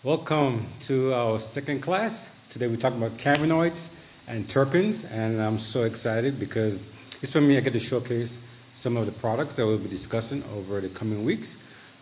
Welcome to our second class. Today we're talking about cannabinoids and terpenes, and I'm so excited because it's for me. I get to showcase some of the products that we'll be discussing over the coming weeks.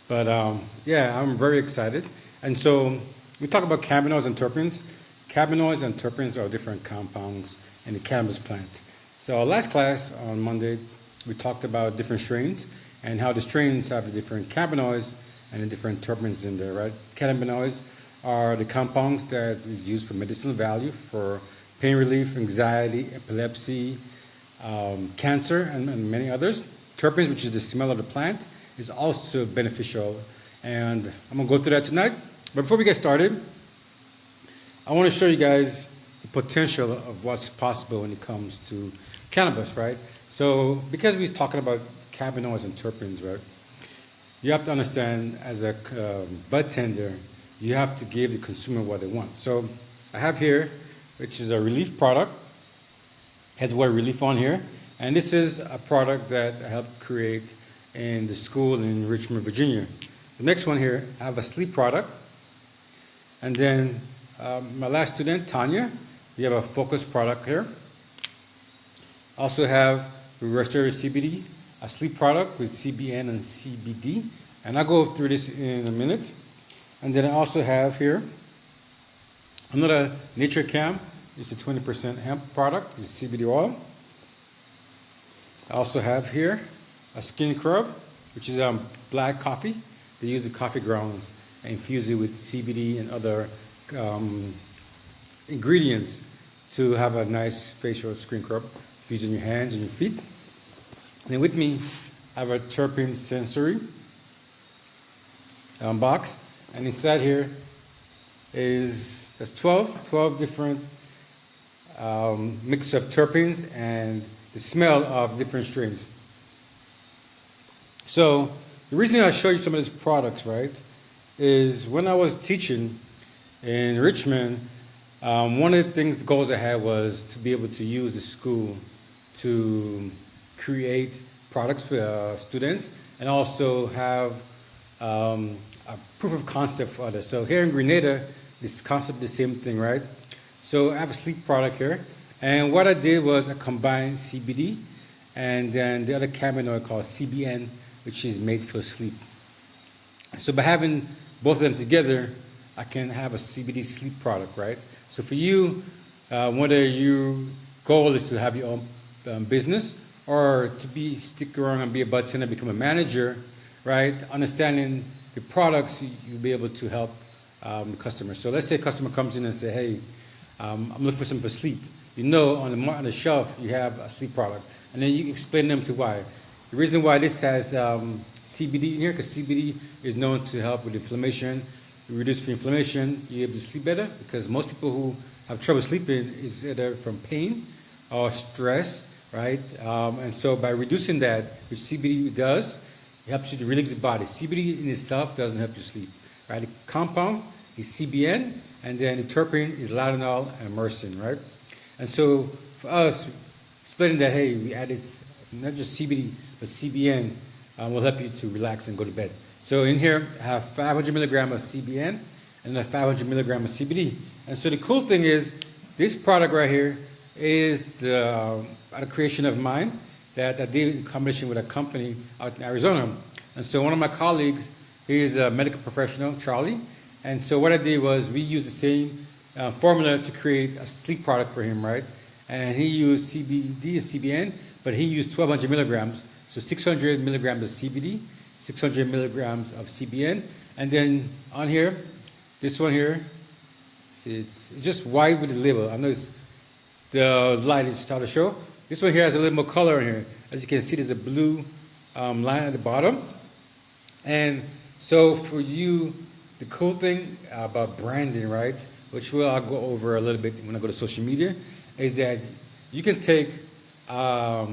But I'm very excited. And so we talk about cannabinoids and terpenes. Cannabinoids and terpenes are different compounds in the cannabis plant. So our last class on Monday, we talked about different strains and how the strains have the different cannabinoids and the different terpenes in there, right? Cannabinoids are the compounds that is used for medicinal value for pain relief, anxiety, epilepsy, cancer, and many others. Terpenes, which is the smell of the plant, is also beneficial. And I'm gonna go through that tonight. But before we get started, I want to show you guys the potential of what's possible when it comes to cannabis, right? So because we're talking about cannabinoids and terpenes, right? You have to understand as a Budtender, you have to give the consumer what they want. So I have here, which is a relief product, has the word relief on here. And this is a product that I helped create in the school in Richmond, Virginia. The next one here, I have a sleep product. And then my last student, Tanya, we have a focus product here. Also have restorative CBD, a sleep product with CBN and CBD. And I'll go through this in a minute. And then I also have here another Nature Cam. It's a 20% hemp product with CBD oil. I also have here a skin scrub, which is black coffee. They use the coffee grounds and infuse it with CBD and other ingredients to have a nice facial skin scrub using your hands and your feet. And then with me, I have a terpene sensory box. And inside here is there's 12 different mix of terpenes and the smell of different strains. So the reason I show you some of these products, right, is when I was teaching in Richmond, one of the things, the goals I had was to be able to use the school to create products for students and also have a proof of concept for others. So here in Grenada, this concept is the same thing, right? So I have a sleep product here. And what I did was I combined CBD and then the other cannabinoid called CBN, which is made for sleep. So by having both of them together, I can have a CBD sleep product, right? So for you, whether your goal is to have your own business or to stick around and be a bartender, become a manager, right? Understanding the products, you'll be able to help the customer. So let's say a customer comes in and say, hey, I'm looking for something for sleep. You know, on the shelf, you have a sleep product. And then you explain them to why. The reason why this has CBD in here, because CBD is known to help with inflammation, reduce inflammation, you're able to sleep better, because most people who have trouble sleeping is either from pain or stress, right? And so by reducing that, which CBD does, it helps you to release the body. CBD in itself doesn't help you sleep, right? The compound is CBN, and then the terpene is ladanol and myrcene, right? And so for us, explaining that, hey, we added not just CBD, but CBN will help you to relax and go to bed. So in here, I have 500 milligrams of CBN and then 500 milligrams of CBD. And so the cool thing is, this product right here is a creation of mine that I did in combination with a company out in Arizona. And so one of my colleagues, he's a medical professional, Charlie. And so what I did was we used the same formula to create a sleep product for him, right? And he used CBD and CBN, but he used 1,200 milligrams. So 600 milligrams of CBD, 600 milligrams of CBN. And then on here, this one here, see, it's just white with the label. I know the light is starting to show. This one here has a little more color in here. As you can see, there's a blue line at the bottom. And so for you, the cool thing about branding, right, which I'll go over a little bit when I go to social media, is that you can take a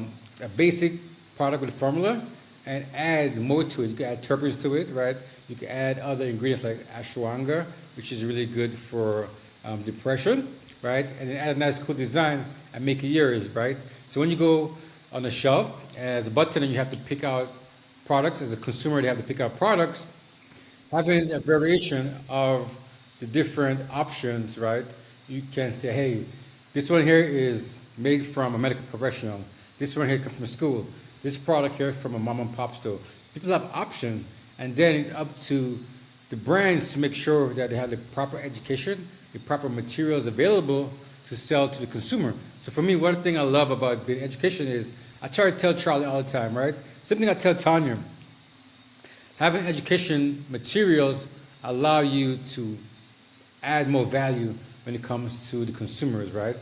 basic product with a formula and add more to it. You can add terpenes to it, right? You can add other ingredients like ashwagandha, which is really good for depression, right? And then add a nice cool design and make it yours, right? So when you go on the shelf, as a bartender, you have to pick out products. As a consumer, they have to pick out products. Having a variation of the different options, right? You can say, hey, this one here is made from a medical professional. This one here comes from school. This product here is from a mom and pop store. People have options, and then it's up to the brands to make sure that they have the proper education, the proper materials available to sell to the consumer. So for me, one thing I love about being education is I try to tell Charlie all the time, right? Something I tell Tanya. Having education materials allow you to add more value when it comes to the consumers, right?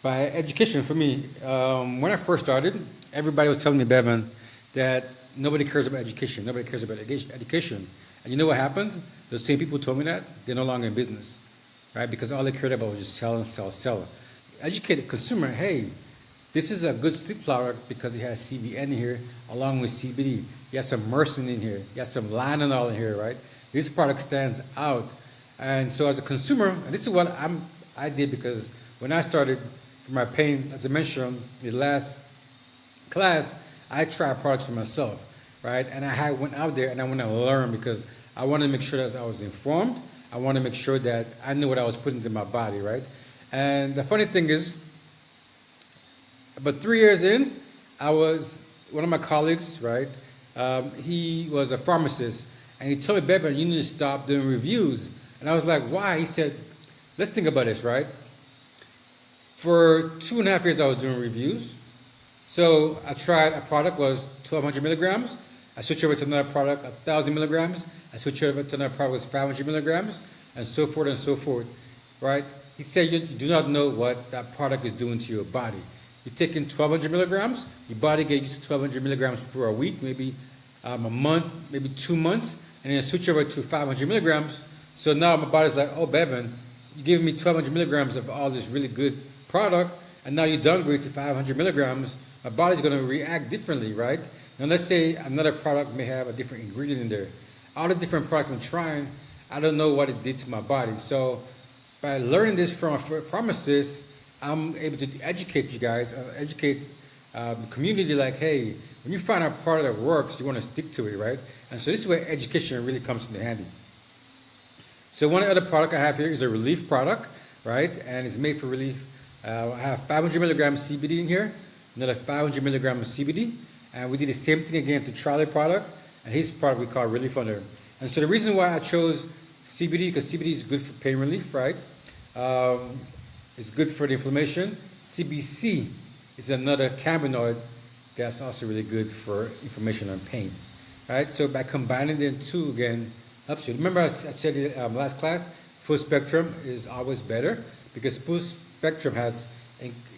By education, for me, when I first started, everybody was telling me, Bevan, that nobody cares about education. Nobody cares about education. And you know what happens? The same people who told me that, they're no longer in business, right? Because all they cared about was just sell, sell, sell. Educate the consumer, hey, this is a good sleep product because it has CBN in here along with CBD. You have some myrcene in here. You have some linalool in here, right? This product stands out. And so as a consumer, and this is what I did, because when I started for my pain, as I mentioned in the last class, I tried products for myself, right? And I went out there and I went to learn because I wanted to make sure that I was informed. I wanted to make sure that I knew what I was putting into my body, right? And the funny thing is, about 3 years in, one of my colleagues, right? He was a pharmacist, and he told me, Bevan, you need to stop doing reviews. And I was like, why? He said, let's think about this, right? For 2.5 years, I was doing reviews. So I tried a product was 1,200 milligrams. I switched over to another product, 1,000 milligrams. I switched over to another product was 500 milligrams, and so forth, right? He said, you do not know what that product is doing to your body. You're taking 1,200 milligrams, your body gets used to 1,200 milligrams for a week, maybe a month, maybe 2 months, and then switch over to 500 milligrams. So now my body's like, oh, Bevan, you're giving me 1,200 milligrams of all this really good product, and now you downgrade to 500 milligrams. My body's going to react differently, right? Now let's say another product may have a different ingredient in there. All the different products I'm trying, I don't know what it did to my body. So by learning this from a pharmacist, I'm able to educate you guys, educate the community, like, hey, when you find a product that works, you want to stick to it, right? And so this is where education really comes into handy. So one other product I have here is a relief product, right? And it's made for relief. I have 500 milligrams CBD in here, another 500 milligrams of CBD, and we did the same thing again to Charlie product, and his product we call Relief Under. And so the reason why I chose CBD, because CBD is good for pain relief, right? It's good for the inflammation. CBC is another cannabinoid that's also really good for inflammation and pain, right? So by combining the two again, helps you. Remember I said in last class, full spectrum is always better because full spectrum has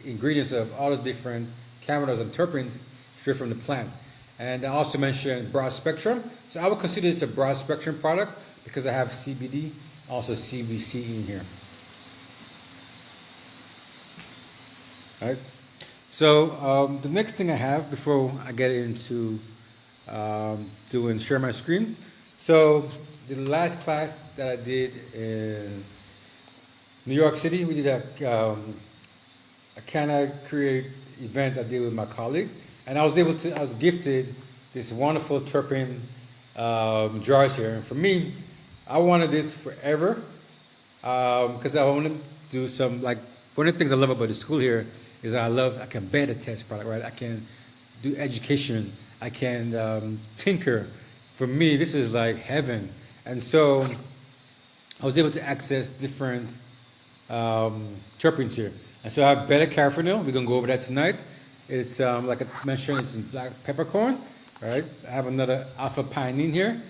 ingredients of all the different cannabinoids and terpenes straight from the plant. And I also mentioned broad spectrum. So I would consider this a broad spectrum product because I have CBD, also CBC in here. All right. So the next thing I have before I get into share my screen. So the last class that I did in New York City, we did a Can I Create event I did with my colleague, and I was gifted this wonderful terpene jars here. And for me, I wanted this forever because I want to do some, like, one of the things I love about the school here is I can beta test product, right? I can do education. I can tinker. For me, this is like heaven. And so I was able to access different terpenes here. And so I have beta-caryophyllene. We're going to go over that tonight. It's, like I mentioned, it's in black peppercorn, right? I have another alpha-pinene here.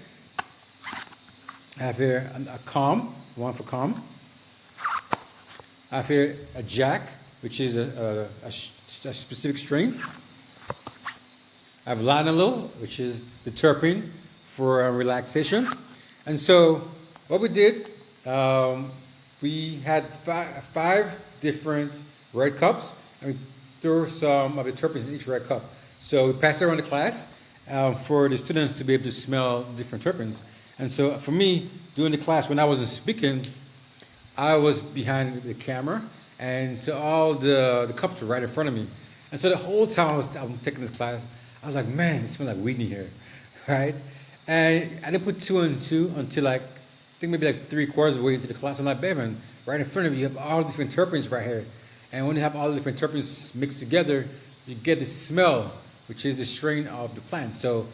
I have here a calm, one for calm. I have here a jack, which is a specific strain. I have linalool, which is the terpene for relaxation. And so what we did, we had five different red cups, and we threw some of the terpenes in each red cup. So we passed it around the class for the students to be able to smell different terpenes. And so for me, during the class, when I wasn't speaking, I was behind the camera, and so all the cups were right in front of me. And so the whole time I'm taking this class, I was like, man, it smells like weed in here, right? And I didn't put two and two until like think maybe like 3/4 of the way into the class. I'm like, Bevan, right in front of you have all different terpenes right here. And when you have all the different terpenes mixed together, you get the smell, which is the strain of the plant. So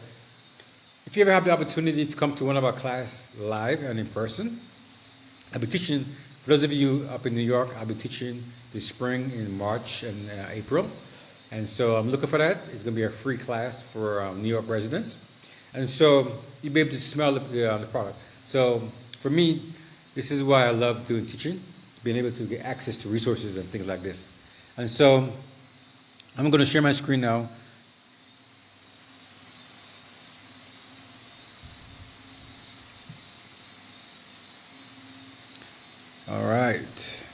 if you ever have the opportunity to come to one of our class live and in person, I'll be teaching, for those of you up in New York, I'll be teaching this spring in March and April. And so I'm looking for that. It's going to be a free class for New York residents. And so you'll be able to smell the product. So for me, this is why I love doing teaching, being able to get access to resources and things like this. And so I'm going to share my screen now. All right.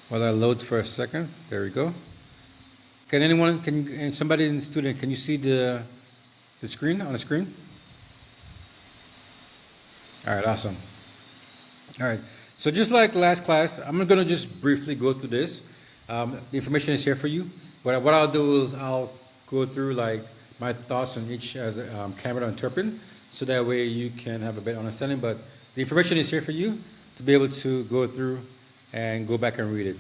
While that loads for a second, there we go. Can somebody in the student, can you see the screen, on the screen? All right, awesome. All right, so just like last class, I'm gonna just briefly go through this. The information is here for you. But what I'll do is I'll go through like my thoughts on each as cannabinoid and terpene, so that way you can have a better understanding. But the information is here for you to be able to go through and go back and read it.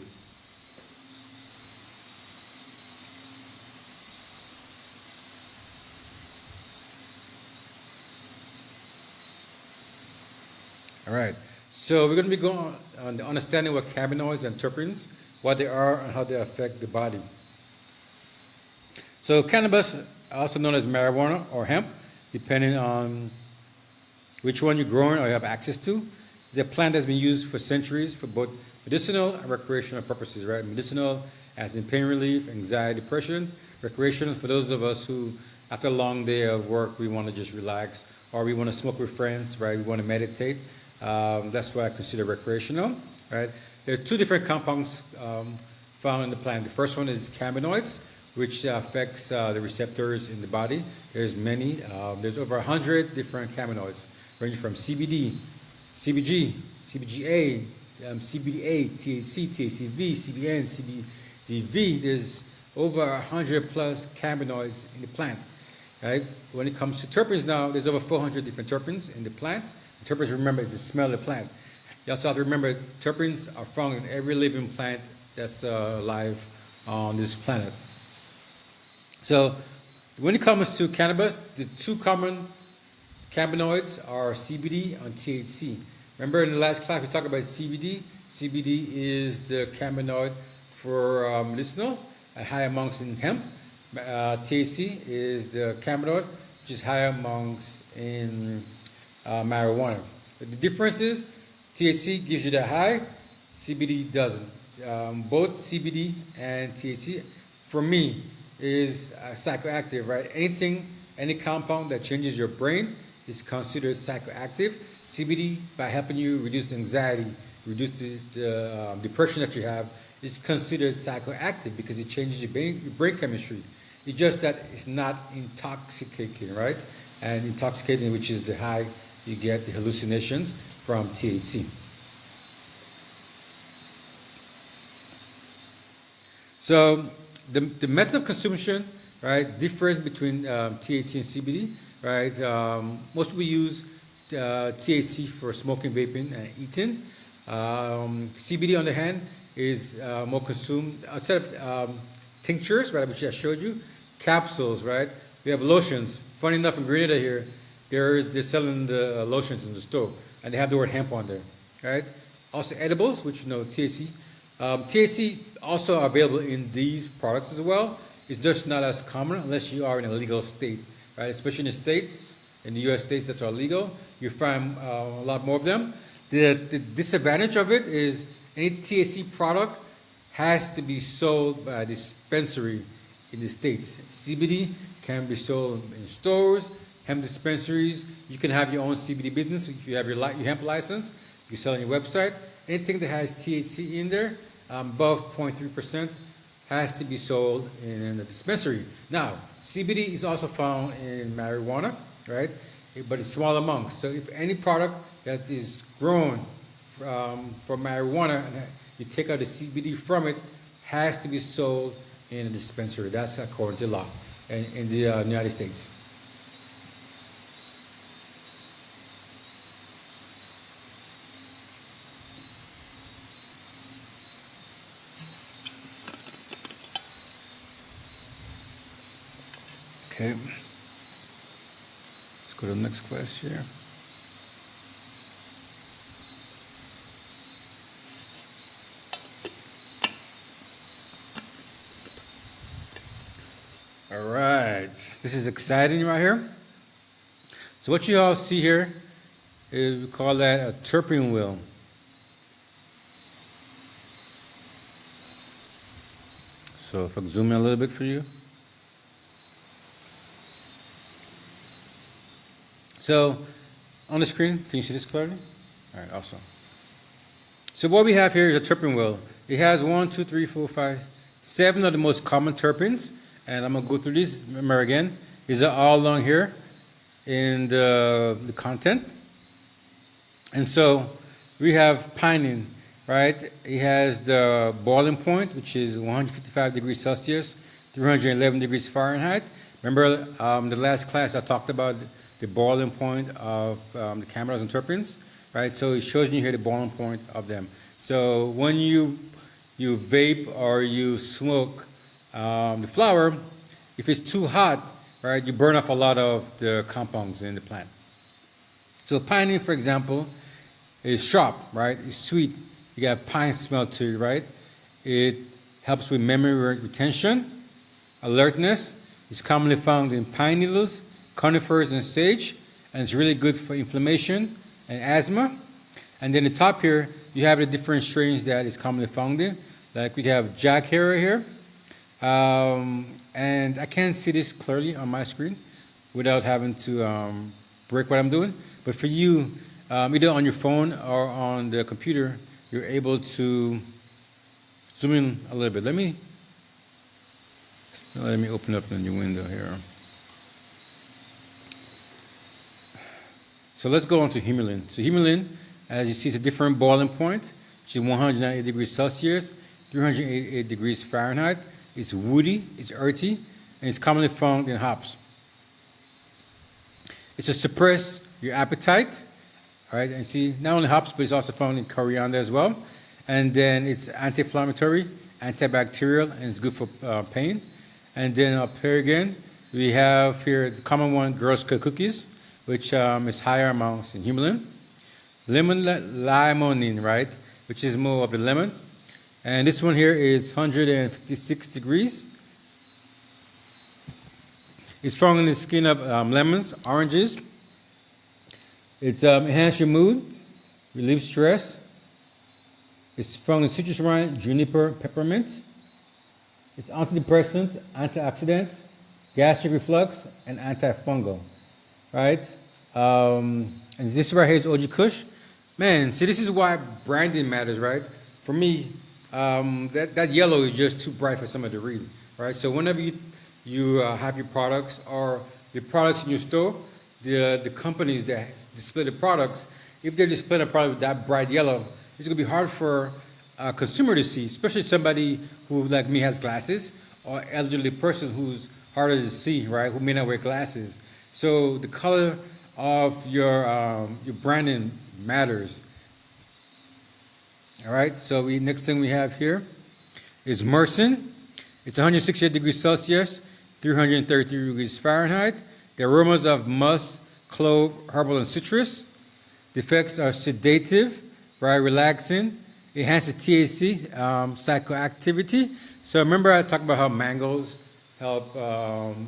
All right, so we're going to be going on the understanding what cannabinoids and terpenes, what they are and how they affect the body. So cannabis, also known as marijuana or hemp, depending on which one you're growing or you have access to, is a plant that's been used for centuries for both medicinal and recreational purposes, right? Medicinal as in pain relief, anxiety, depression. Recreational for those of us who, after a long day of work, we want to just relax, or we want to smoke with friends, right? We want to meditate. That's why I consider recreational, right? There are two different compounds found in the plant. The first one is cannabinoids, which affects the receptors in the body. There's many. There's over 100 different cannabinoids, ranging from CBD, CBG, CBGA, CBDA, THC, THCV, CBN, CBDV. There's over 100 plus cannabinoids in the plant, right? When it comes to terpenes now, there's over 400 different terpenes in the plant. Terpenes, remember, is the smell of the plant. You also have to remember terpenes are found in every living plant that's alive on this planet. So when it comes to cannabis, the two common cannabinoids are CBD and THC. Remember in the last class we talked about CBD. CBD is the cannabinoid for medicinal, high amongst in hemp. THC is the cannabinoid, which is high amongst in marijuana. But the difference is THC gives you the high, CBD doesn't. Both CBD and THC, for me, is psychoactive, right? Any compound that changes your brain is considered psychoactive. CBD, by helping you reduce anxiety, reduce the depression that you have, is considered psychoactive because it changes your brain chemistry. It's just that it's not intoxicating, right? And intoxicating, which is the high you get, the hallucinations from THC. So the method of consumption, right, differs between THC and CBD, right? Most people use THC for smoking, vaping, and eating. CBD, on the hand, is more consumed outside of tinctures, right, which I showed you, capsules, right? We have lotions. Funny enough, in Grenada here, they're selling the lotions in the store, and they have the word hemp on there, right? Also edibles, which you know, THC. THC also available in these products as well. It's just not as common unless you are in a legal state, right? Especially in the states, in the U.S. states that are legal, you find a lot more of them. The disadvantage of it is any THC product has to be sold by a dispensary in the states. CBD can be sold in stores, hemp dispensaries. You can have your own CBD business if you have your hemp license. You sell on your website. Anything that has THC in there, above 0.3%, has to be sold in a dispensary. Now, CBD is also found in marijuana, right? But it's small amounts. So if any product that is grown from marijuana and you take out the CBD from it, has to be sold in a dispensary. That's according to law. in the United States. Okay, let's go to the next class here. All right, this is exciting right here. So what you all see here is, we call that a terpene wheel. So if I can zoom in a little bit for you. So on the screen, can you see this clearly? All right, awesome. So what we have here is a terpene wheel. It has 1, 2, 3, 4, 5, 7 of the most common terpenes. And I'm going to go through these. Remember again, these are all along here in the content. And so we have pinene, right? It has the boiling point, which is 155 degrees Celsius, 311 degrees Fahrenheit. Remember the last class I talked about the boiling point of the cannabinoids and terpenes, right? So it shows you here the boiling point of them. So when you vape or you smoke the flower, if it's too hot, right, you burn off a lot of the compounds in the plant. So pinene, for example, is sharp, right? It's sweet. You got pine smell to it, right? It helps with memory retention, alertness. It's commonly found in pine needles, conifers, and sage, and it's really good for inflammation and asthma. And then the top here, you have the different strains that is commonly found in. Like we have Jack Herer here. And I can't see this clearly on my screen without having to break what I'm doing. But for you, either on your phone or on the computer, you're able to zoom in a little bit. Let me open up the new window here. So let's go on to humulene. So humulene, as you see, is a different boiling point, which is 198 degrees Celsius, 388 degrees Fahrenheit. It's woody, it's earthy, and it's commonly found in hops. It's to suppress your appetite, all right? And see, not only hops, but it's also found in coriander as well. And then it's anti-inflammatory, antibacterial, and it's good for pain. And then up here again, we have here the common one, Girl Scout cookies, which is higher amounts in humulene. Limonene, right, which is more of the lemon. And this one here is 156 degrees. It's found in the skin of lemons, oranges. It's enhance your mood, relieve stress. It's found in citrus rind, juniper, peppermint. It's antidepressant, antioxidant, gastric reflux, and antifungal, right? And this right here is OG Kush. Man, see, this is why branding matters, right? For me, that yellow is just too bright for somebody to read, right? So whenever you have your products or the products in your store, the companies that display the products, if they're displaying a product with that bright yellow, it's going to be hard for a consumer to see, especially somebody who, like me, has glasses, or elderly person who's harder to see, right, who may not wear glasses. So the color of your branding matters. All right, so next thing we have here is myrcene. It's 168 degrees Celsius, 333 degrees Fahrenheit. The aromas of musk, clove, herbal, and citrus. The effects are sedative, right, relaxing, enhances THC, psychoactivity. So remember I talked about how mangoes help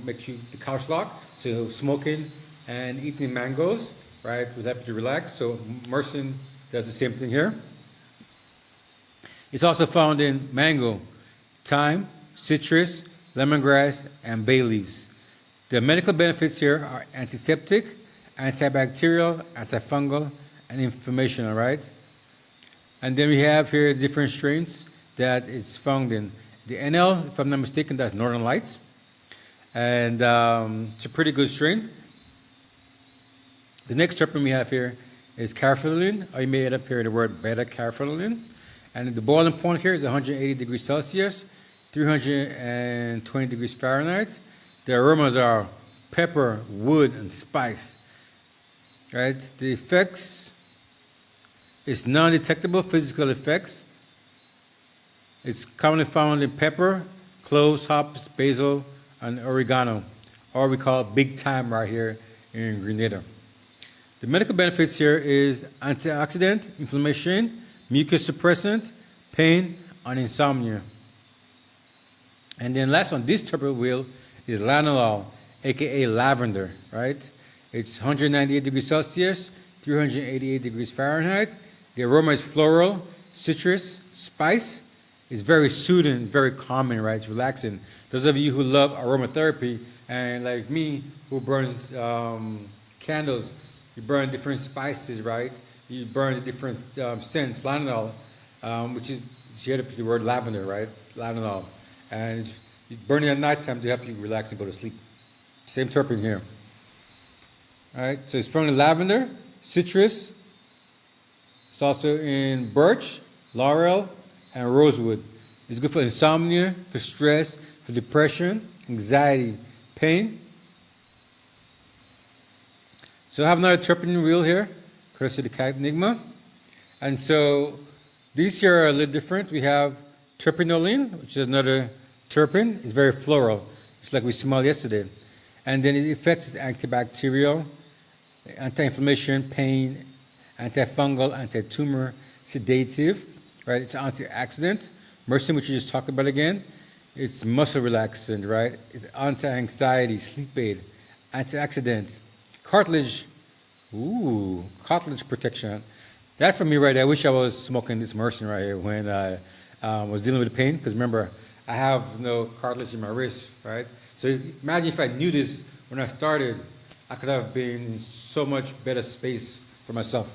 make you the couch lock. So smoking and eating mangoes, right, will help you to relax. So myrcene does the same thing here. It's also found in mango, thyme, citrus, lemongrass, and bay leaves. The medical benefits here are antiseptic, antibacterial, antifungal, and inflammation, all right? And then we have here different strains that it's found in. The NL, if I'm not mistaken, that's Northern Lights. And it's a pretty good strain. The next terpene we have here is carfentanil, or you may end up hearing the word beta-carfentanil. And the boiling point here is 180 degrees Celsius, 320 degrees Fahrenheit. The aromas are pepper, wood, and spice. Right? The effects is non-detectable physical effects. It's commonly found in pepper, cloves, hops, basil, and oregano, or we call it big thyme right here in Grenada. The medical benefits here is antioxidant, inflammation, mucus suppressant, pain, and insomnia. And then last on this terpene wheel is lanolol, aka lavender, right? It's 198 degrees Celsius, 388 degrees Fahrenheit. The aroma is floral, citrus, spice. It's very soothing, it's very calming, right? It's relaxing. Those of you who love aromatherapy, and like me, who burns candles, you burn different spices, right? You burn the different scents, lanolol, which is, you hear the word lavender, right? Lanolol. And you burn it at nighttime to help you relax and go to sleep. Same terpene here. All right, so it's found in lavender, citrus. It's also in birch, laurel, and rosewood. It's good for insomnia, for stress, for depression, anxiety, pain. So I have another terpene wheel here, courtesy of the Cat Enigma. And so these here are a little different. We have terpinolene, which is another terpene. It's very floral, just like we smelled yesterday. And then its effects is antibacterial, anti-inflammation, pain, antifungal, anti-tumor, sedative, right? It's antioxidant. Myrcene, which you just talked about again, it's muscle relaxant, right? It's anti-anxiety, sleep aid, antioxidant, cartilage, cartilage protection. That for me right there, I wish I was smoking this Myrcene right here when I was dealing with the pain, because remember, I have no cartilage in my wrist, right? So imagine if I knew this when I started, I could have been in so much better space for myself.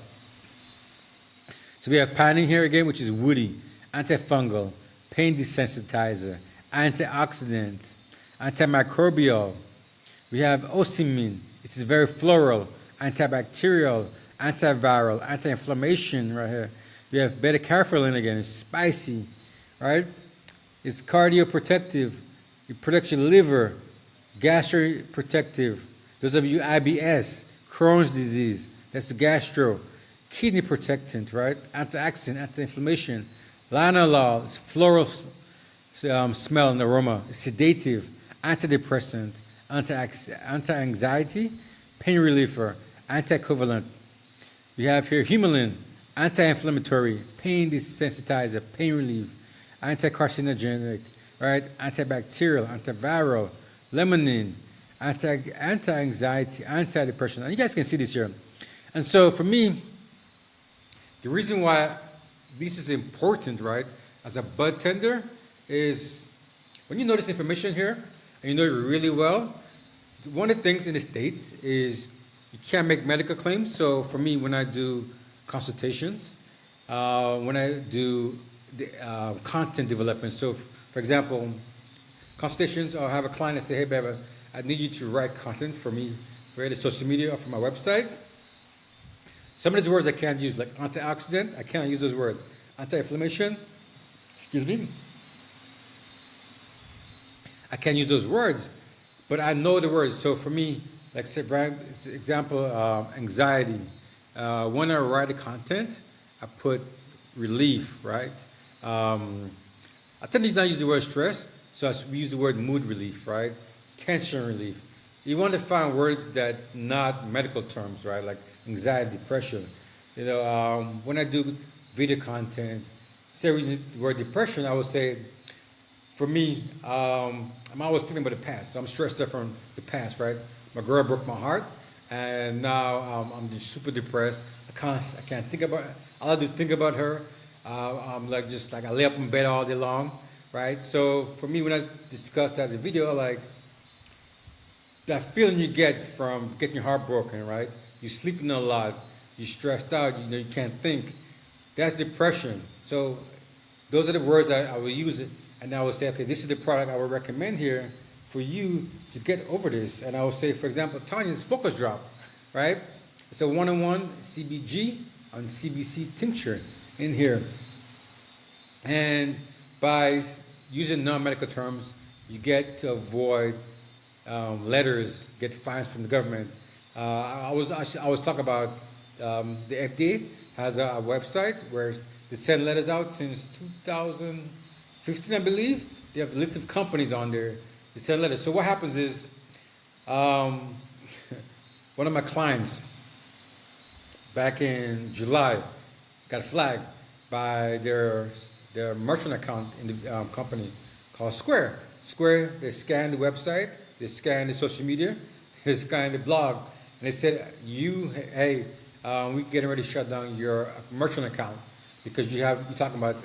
So we have pinene here again, which is woody, antifungal, pain desensitizer, antioxidant, antimicrobial. We have ocimene. It's very floral, antibacterial, antiviral, anti-inflammation right here. We have beta-carotene again. It's spicy, right? It's cardioprotective. It protects your liver, gastroprotective. Those of you IBS, Crohn's disease, that's gastro. Kidney protectant, right? Antioxidant, anti-inflammation. Lanolol, it's floral smell and aroma. It's sedative, antidepressant, anti-anxiety, pain reliever, anticoagulant. We have here humulin, anti-inflammatory, pain desensitizer, pain relief, anti-carcinogenic, right? Antibacterial, antiviral, limonene, anti-anxiety, anti-depression. And you guys can see this here. And so for me, the reason why this is important, right, as a bud tender is when you know this information here and you know it really well, one of the things in the States is you can't make medical claims. So for me, when I do consultations, when I do the, content development, so for example, consultations, I'll have a client that say, hey, baby, I need you to write content for me for the social media or for my website. Some of these words I can't use, like antioxidant, I can't use those words. Anti-inflammation, excuse me. I can't use those words, but I know the words. So for me, like say, for example, anxiety. When I write the content, I put relief, right? I tend to not use the word stress, so we use the word mood relief, right? Tension relief. You want to find words that not medical terms, right? Like anxiety, depression. You know, when I do video content, say we use the word depression, I would say, for me, I'm always thinking about the past. So I'm stressed out from the past, right? My girl broke my heart, and now I'm just super depressed. I can't think about. All I do is think about her. I'm like just like I lay up in bed all day long, right? So for me, when I discuss that in the video, like that feeling you get from getting your heart broken, right? You're sleeping a lot, you're stressed out, you know, you can't think. That's depression. So those are the words I will use it, and I will say, okay, this is the product I would recommend here for you to get over this. And I will say, for example, Tanya's Focus Drop, right? It's a 1-on-1 CBG on CBC tincture in here. And by using non-medical terms, you get to avoid letters, get fines from the government. I was talking about the FDA has a website where they send letters out since 2015, I believe. They have lists of companies on there. They send letters. So what happens is, um, one of my clients back in July got flagged by their merchant account in the company called Square. Square, they scanned the website, they scanned the social media, they scanned the blog, and they said, hey, we're getting ready to shut down your merchant account because you're talking about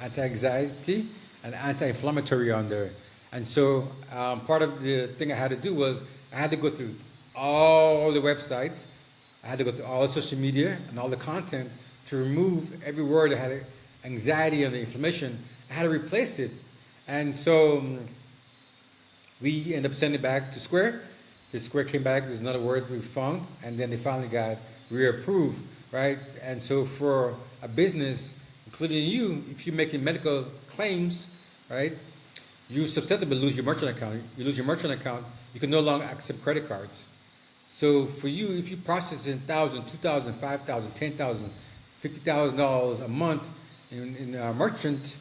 anti-anxiety and anti-inflammatory on there. And so part of the thing I had to do was I had to go through all the websites, I had to go through all the social media and all the content to remove every word that had anxiety and the inflammation. I had to replace it. And so we ended up sending it back to Square. The Square came back, there's another word we found, and then they finally got reapproved, right? And so for a business, including you, if you're making medical claims, right, you're susceptible to lose your merchant account. You lose your merchant account, you can no longer accept credit cards. So for you, if you process in $1,000, $2,000, $5,000, $10,000, $50,000 a month in merchant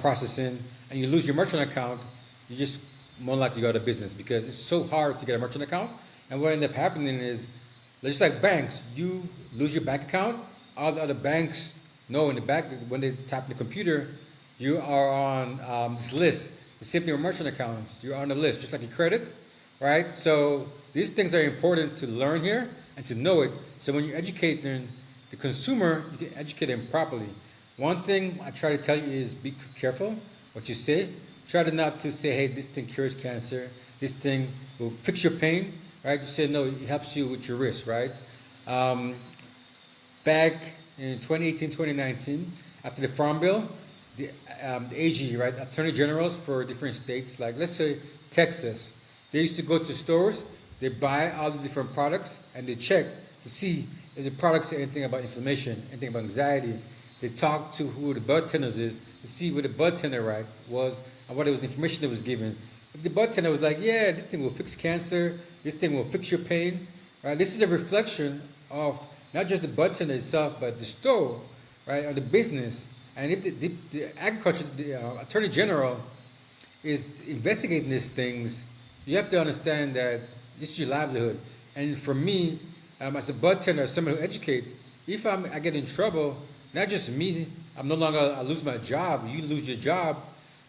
processing, and you lose your merchant account, you just more likely go out of business because it's so hard to get a merchant account. And what ended up happening is, just like banks, you lose your bank account, all the other banks know in the back when they tap the computer, you are on this list. The same thing with merchant accounts, you're on the list, just like your credit, right? So these things are important to learn here and to know it. So when you educate them, the consumer, you can educate them properly. One thing I try to tell you is be careful what you say. Try to not to say, hey, this thing cures cancer, this thing will fix your pain, right? You say, no, it helps you with your risk, right? Back in 2018, 2019, after the Farm Bill, the AG, right, Attorney Generals for different states, like let's say Texas, they used to go to stores, they buy all the different products, and they check to see if the product say anything about inflammation, anything about anxiety. They talk to who the Budtenders is to see what the Budtender right was and what it was information that was given. If the Budtender was like, yeah, this thing will fix cancer, this thing will fix your pain, right? This is a reflection of not just the Budtender itself, but the store, right, or the business. And if the agriculture, the Attorney General is investigating these things, you have to understand that this is your livelihood. And for me, as a Budtender, as someone who educates, if I get in trouble, not just me, I lose my job, you lose your job,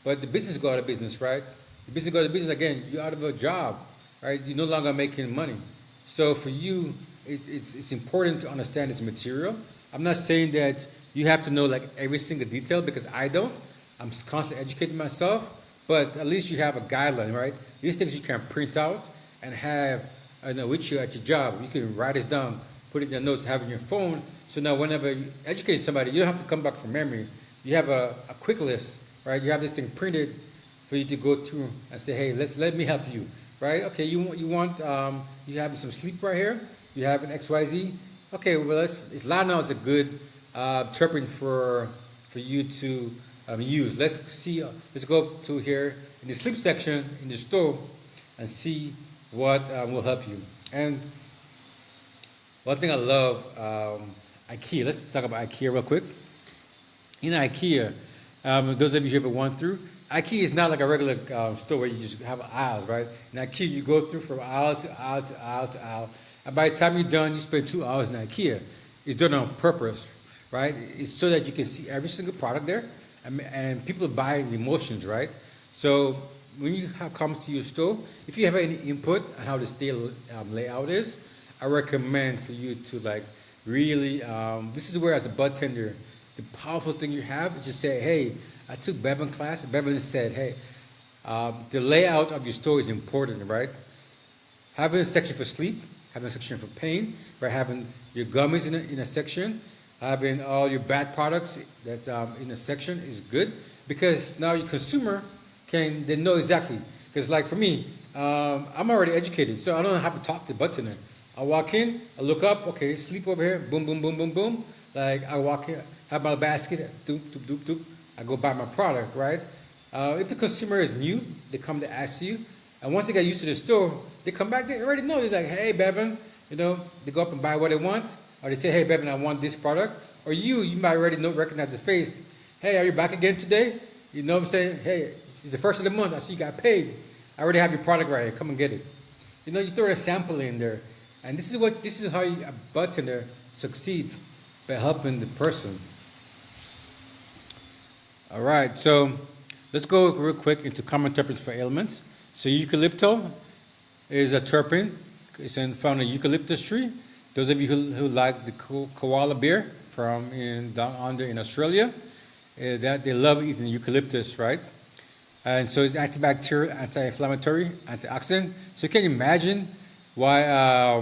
but the business go out of business, right? The business go out of business, again, you're out of a job, right? You're no longer making money. So for you, it's important to understand this material. I'm not saying that you have to know like every single detail because I don't. I'm constantly educating myself, but at least you have a guideline, right? These things you can print out and have with you at your job. You can write it down, put it in your notes, have it in your phone. So now whenever you educate somebody, you don't have to come back from memory. You have a quick list, right? You have this thing printed for you to go through and say, hey, let me help you, right? Okay, you have some sleep right here. You have an XYZ. Okay, well, Lionel is a good terpene for you to use. Let's go to here in the sleep section in the store and see what will help you. And one thing I love, IKEA. Let's talk about IKEA real quick. In IKEA, those of you who ever went through, IKEA is not like a regular store where you just have aisles, right? In IKEA, you go through from aisle to aisle to aisle to aisle, and by the time you're done, you spend 2 hours in IKEA. It's done on purpose, right? It's so that you can see every single product there, and people buy emotions, right? So when you comes to your store, if you have any input on how the store layout is, I recommend for you to like really, this is where as a Budtender, the powerful thing you have is just say, hey, I took Bevan class, and Bevan said, hey, the layout of your store is important, right? Having a section for sleep, having a section for pain, right? Having your gummies in a section, having all your bad products that's in a section is good because now your consumer they know exactly. Because like for me, I'm already educated, so I don't have to talk to Budtender. I walk in, I look up, okay, sleep over here, boom, boom, boom, boom, boom. Like I walk in, have my basket, doop, doop, doop, doop. I go buy my product, right? If the consumer is new, they come to ask you, And once they get used to the store, they come back, they already know. They're like, hey, Bevan, they go up and buy what they want. Or they say, hey, Bevan, I want this product. Or you might already recognize the face. Hey, are you back again today? You know what I'm saying? Hey, it's the first of the month. I see you got paid. I already have your product right here. Come and get it. You throw a sample in there. And this is how a Budtender succeeds by helping the person. All right, so let's go real quick into common terpenes for ailments. So eucalypto is a terpene. It's found in eucalyptus tree. Those of you who like the koala bear from down under in Australia, that they love eating eucalyptus, right? And so it's antibacterial, anti-inflammatory, antioxidant. So you can imagine why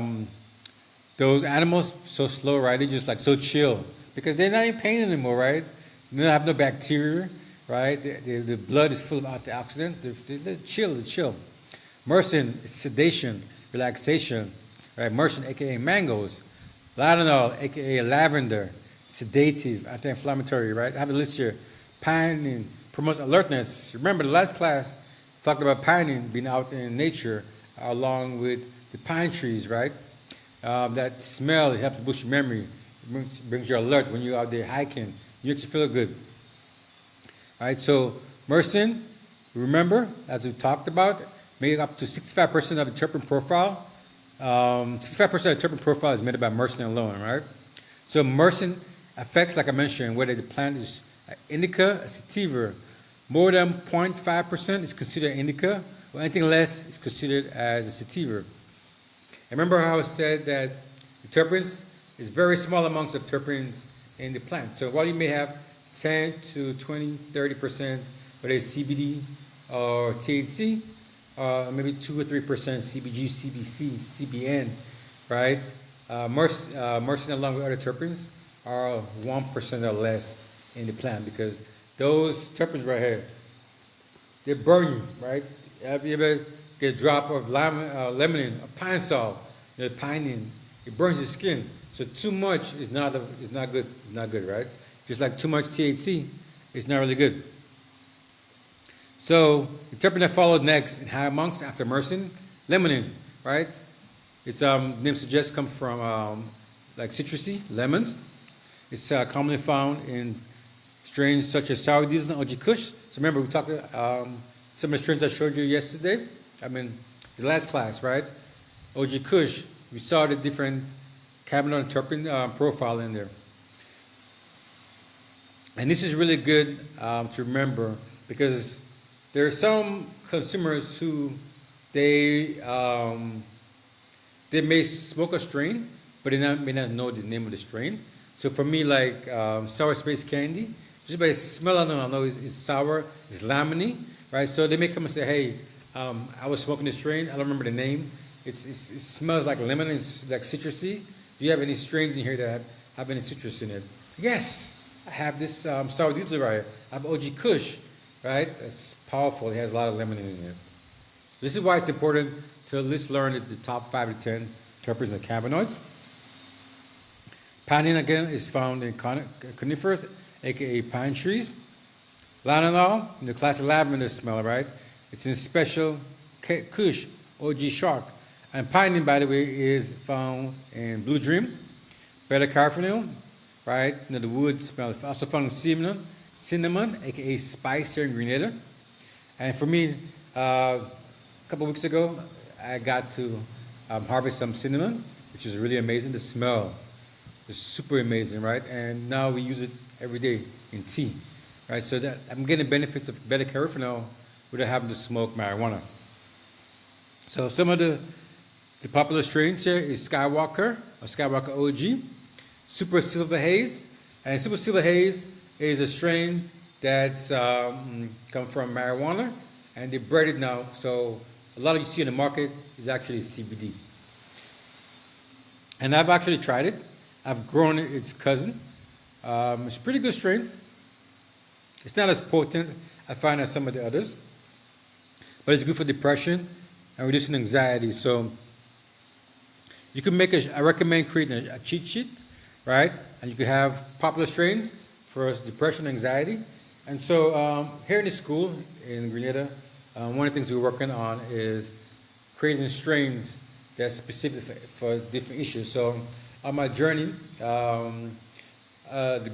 those animals so slow, right? They're just like so chill because they're not in pain anymore, right? They don't have no bacteria, right? The blood is full of antioxidant. They're chill. Myrcene is sedation, relaxation, right? Myrcene, aka mangoes. Ladanol, aka lavender, sedative, anti-inflammatory, right? I have a list here. Pinene promotes alertness. Remember the last class talked about pinene being out in nature along with the pine trees, right? That smell, it helps boost your memory. It brings you alert when you're out there hiking. It makes you feel good. All right, so myrcene, remember, as we talked about, make up to 65% of the terpene profile. 65% of the terpene profile is made by myrcene alone, right? So myrcene affects, like I mentioned, whether the plant is indica, sativa. More than 0.5% is considered indica, or anything less is considered as a sativa. And remember how I said that the terpenes is very small amounts of terpenes in the plant. So while you may have 10 to 20, 30%, whether it's CBD or THC, maybe 2 or 3% CBG, CBC, CBN, right? Myrcene along with other terpenes are 1% or less in the plant because those terpenes right here, they burn you, right? Have you ever get a drop of lemon or pine salt, pinene, it burns your skin. So too much is not good. It's not good, right? Just like too much THC, it's not really good. So the terpene that followed next in high amounts after myrcene, limonene, right? Its name suggests comes from like citrusy lemons. It's commonly found in strains such as sour diesel and OG Kush. So remember we talked some of the strains I showed you yesterday. The last class, right? OG Kush. We saw the different cannabinoid and terpene profile in there. And this is really good to remember because there are some consumers who they may smoke a strain, but they may not know the name of the strain. So for me, like sour space candy, just by the smell of them, I know it's sour, it's lemony, right? So they may come and say, hey, I was smoking this strain, I don't remember the name. It smells like lemon, it's like citrusy. Do you have any strains in here that have any citrus in it? Yes, I have this sour diesel right here. I have OG Kush, right? It's powerful, it has a lot of lemon in it. This is why it's important to at least learn the top 5 to 10 terpenes and cannabinoids. Pinene, again, is found in conifers, aka pine trees. Ladanol, in the classic lavender smell, right? It's in special Kush, OG Shark. And pinene, by the way, is found in Blue Dream. Beta-carotene, right? The wood smell. Also found in cinnamon, aka spice here in Grenada. And for me, a couple weeks ago, I got to harvest some cinnamon, which is really amazing. The smell is super amazing, right? And now we use it every day in tea, right? So that I'm getting benefits of beta-carotene without having to smoke marijuana. So some of the popular strains here is Skywalker or Skywalker OG, Super Silver Haze, and Super Silver Haze is a strain that's come from marijuana, and they bred it now. So a lot of you see in the market is actually CBD. And I've actually tried it. I've grown its cousin. It's a pretty good strain. It's not as potent, I find, as some of the others, but it's good for depression and reducing anxiety. So you can I recommend creating a cheat sheet, right? And you can have popular strains for depression, anxiety. And so here in the school in Grenada, one of the things we're working on is creating strains that's specific for different issues. So on my journey, the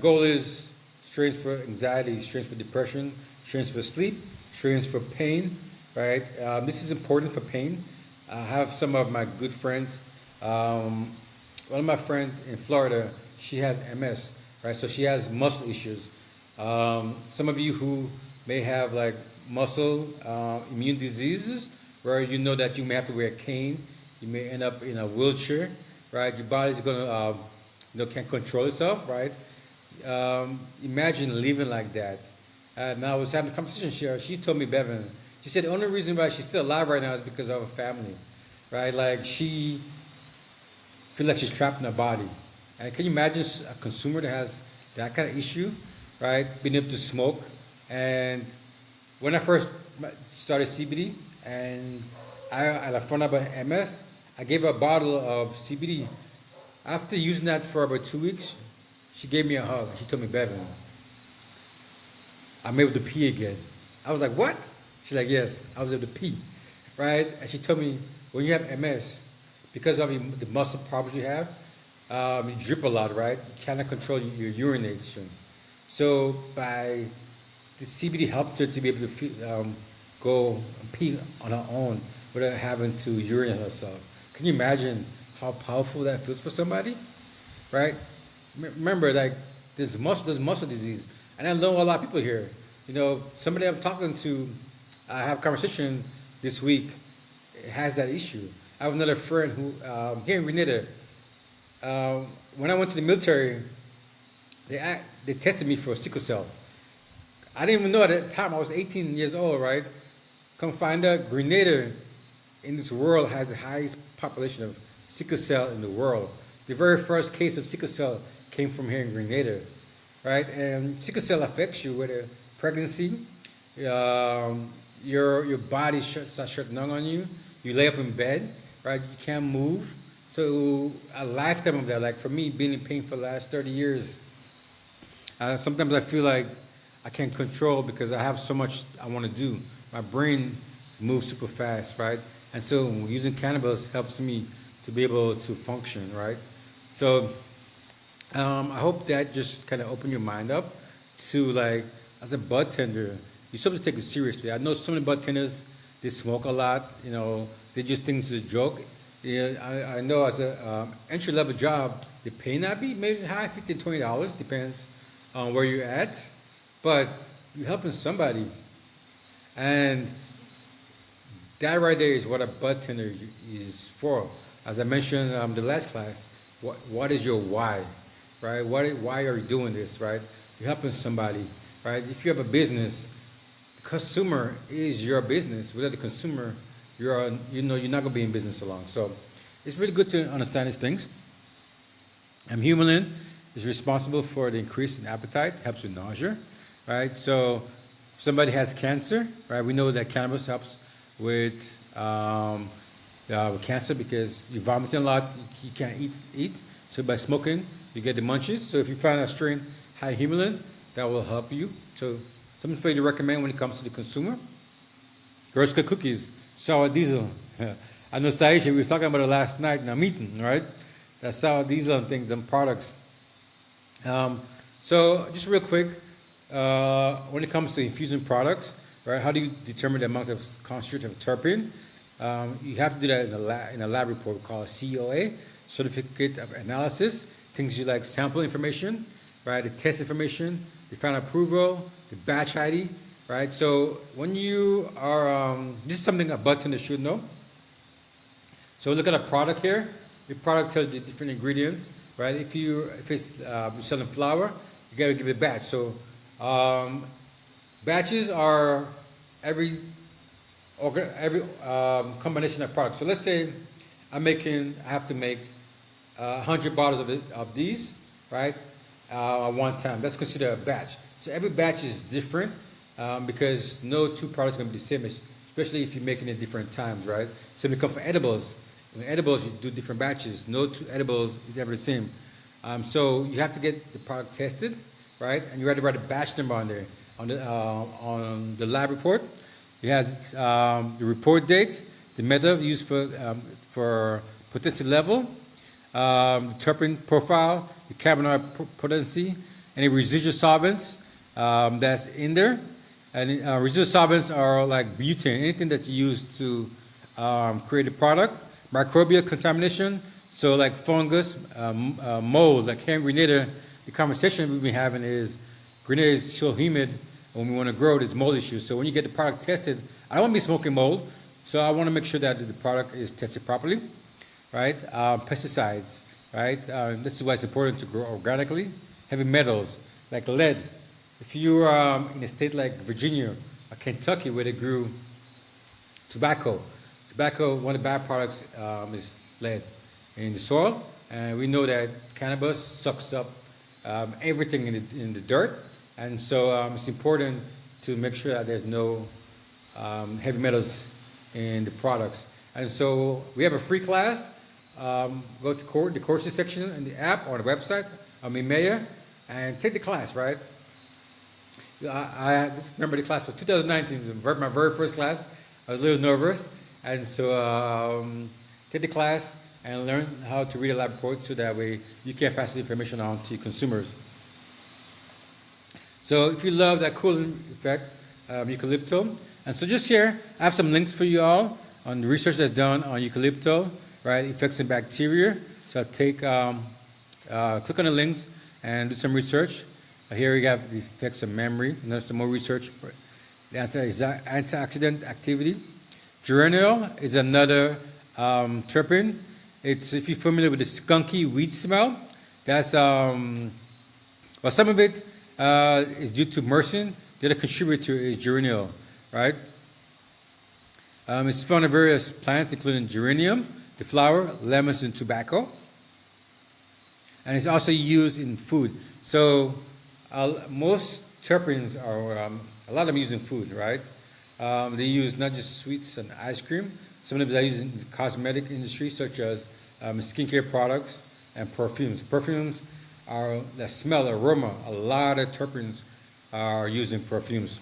goal is strains for anxiety, strains for depression, strains for sleep, strains for pain, right? This is important for pain. I have some of my good friends. One of my friends in Florida, she has MS, right? So she has muscle issues. Some of you who may have like muscle immune diseases, where you know that you may have to wear a cane, you may end up in a wheelchair, right? Your body's gonna, can't control itself, right? Imagine living like that. And I was having a conversation. She told me, Bevan, she said the only reason why she's still alive right now is because of her family, right? Like she feels like she's trapped in her body. And can you imagine a consumer that has that kind of issue, right? Being able to smoke. And when I first started CBD and I found out about MS, I gave her a bottle of CBD. After using that for about 2 weeks, she gave me a hug. She told me, Bevan, I'm able to pee again. I was like, what? She's like, yes, I was able to pee, right? And she told me, when you have MS, because of the muscle problems you have, you drip a lot, right? You cannot control your urination. So by the CBD helped her to be able to go and pee on her own without having to urinate herself. Can you imagine how powerful that feels for somebody, right? Remember, like there's muscle disease, and I know a lot of people here. Somebody I'm talking to, I have a conversation this week, has that issue. I have another friend who here in Grenada. When I went to the military, they tested me for sickle cell. I didn't even know at that time. I was 18 years old, right? Come find out, Grenada in this world has the highest population of sickle cell in the world. The very first case of sickle cell came from here in Grenada, right? And sickle cell affects you with a pregnancy. Your body starts shutting down on you. You lay up in bed, right? You can't move. So a lifetime of that, like for me, being in pain for the last 30 years, sometimes I feel like I can't control because I have so much I want to do. My brain moves super fast, right? And so using cannabis helps me to be able to function, right? So I hope that just kind of opened your mind up to like, as a budtender, you're supposed to take it seriously. I know so many budtenders, they smoke a lot, they just think it's a joke. Yeah, I know as a entry-level job, the pay not be maybe high, $15, $20, depends on where you're at, but you're helping somebody. And that right there is what a budtender is for. As I mentioned the last class, what is your why, right? Why are you doing this, right? You're helping somebody, right? If you have a business, the consumer is your business. Without the consumer, you're not going to be in business so long. So it's really good to understand these things. Humulin is responsible for the increase in appetite, helps with nausea, right? So if somebody has cancer, right, we know that cannabis helps with cancer because you're vomiting a lot, you can't eat. So by smoking, you get the munchies. So if you find a strain high humulin, that will help you. So something for you to recommend when it comes to the consumer. Girl Scout cookies. Sour diesel. I know Saisha, we were talking about it last night in our meeting, right? That sour diesel and things, them products. So just real quick, when it comes to infusing products, right? How do you determine the amount of concentrate of terpene? You have to do that in a lab report called a COA, Certificate of Analysis. Things you like sample information, right? The test information, the final approval, the batch ID. Right, so when you are, this is something a budtender should know. So look at a product here. The product tells you the different ingredients, right? If it's you're selling flour, you got to give it a batch. So batches are every combination of products. So let's say I have to make 100 bottles of these, right? At one time. That's considered a batch. So every batch is different. Because no two products are going to be the same, especially if you're making it different times, right? So when it comes for edibles, in edibles you do different batches. No two edibles is ever the same. So you have to get the product tested, right? And you have to write a batch number on there, on the lab report. It has the report date, the method used for potency level, the terpene profile, the cannabinoid potency, any residual solvents that's in there. And residual solvents are like butane, anything that you use to create a product. Microbial contamination, so like fungus, mold, like hand grenada. The conversation we've been having is grenada is so humid. When we want to grow, there's mold issues. So when you get the product tested, I don't want to be smoking mold, so I want to make sure that the product is tested properly, right? Pesticides, right? This is why it's important to grow organically. Heavy metals, like lead. If you're in a state like Virginia or Kentucky where they grew tobacco, one of the byproducts is lead in the soil, and we know that cannabis sucks up everything in the dirt. And so it's important to make sure that there's no heavy metals in the products. And so we have a free class. Go to the courses section in the app or the website on Mimea and take the class, right? I just remember the class was 2019. It was my very first class. I was a little nervous. And so take the class and learn how to read a lab report so that way you can pass the information on to consumers. So if you love that cooling effect, eucalypto, and so just here, I have some links for you all on the research that's done on eucalypto, right, effects in bacteria. So click on the links and do some research. Here we have the effects of memory, and there's some more research. The antioxidant activity. Geraniol is another terpene. It's, if you're familiar with the skunky weed smell, that's, well, some of it is due to myrcene. The other contributor is geraniol, right? It's found in various plants, including geranium, the flower, lemons, and tobacco. And it's also used in food. So most terpenes are, a lot of them used in food, right? They use not just sweets and ice cream. Some of them are used in the cosmetic industry, such as skincare products and perfumes. Perfumes are the smell, aroma. A lot of terpenes are used in perfumes.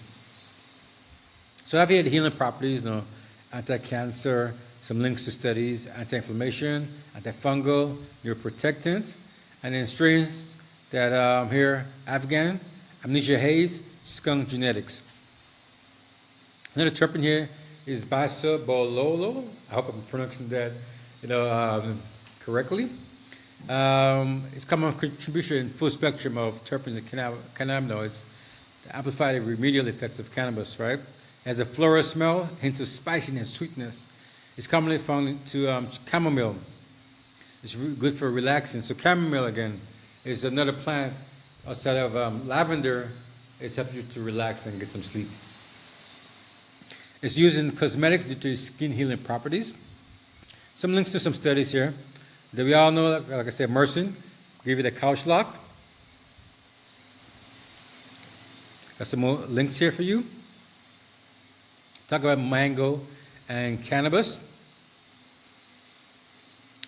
So I've had healing properties, anti-cancer, some links to studies, anti-inflammation, antifungal, neuroprotectant, and then strains that here, Afghan, Amnesia Haze, skunk genetics. Another terpene here is bisabolol. I hope I'm pronouncing that correctly. It's common contribution in full spectrum of terpenes and cannabinoids to amplify the remedial effects of cannabis, right? It has a floral smell, hints of spiciness, sweetness. It's commonly found into chamomile. It's good for relaxing. So chamomile, again, is another plant outside of lavender. It's helps you to relax and get some sleep. It's used in cosmetics due to its skin healing properties. Some links to some studies here. That we all know, like I said, myrcene, give it a couch lock. Got some more links here for you. Talk about mango and cannabis.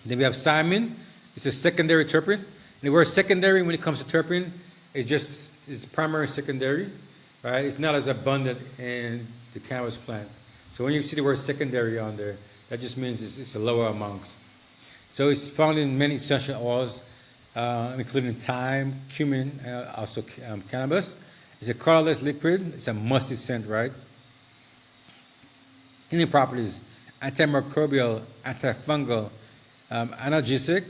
Then we have Simon. It's a secondary terpene. And the word secondary when it comes to terpene, it's primary and secondary, right? It's not as abundant in the cannabis plant. So when you see the word secondary on there, that just means it's a lower amounts. So it's found in many essential oils, including thyme, cumin, also cannabis. It's a colorless liquid. It's a musty scent, right? Healing properties: antimicrobial, antifungal, analgesic.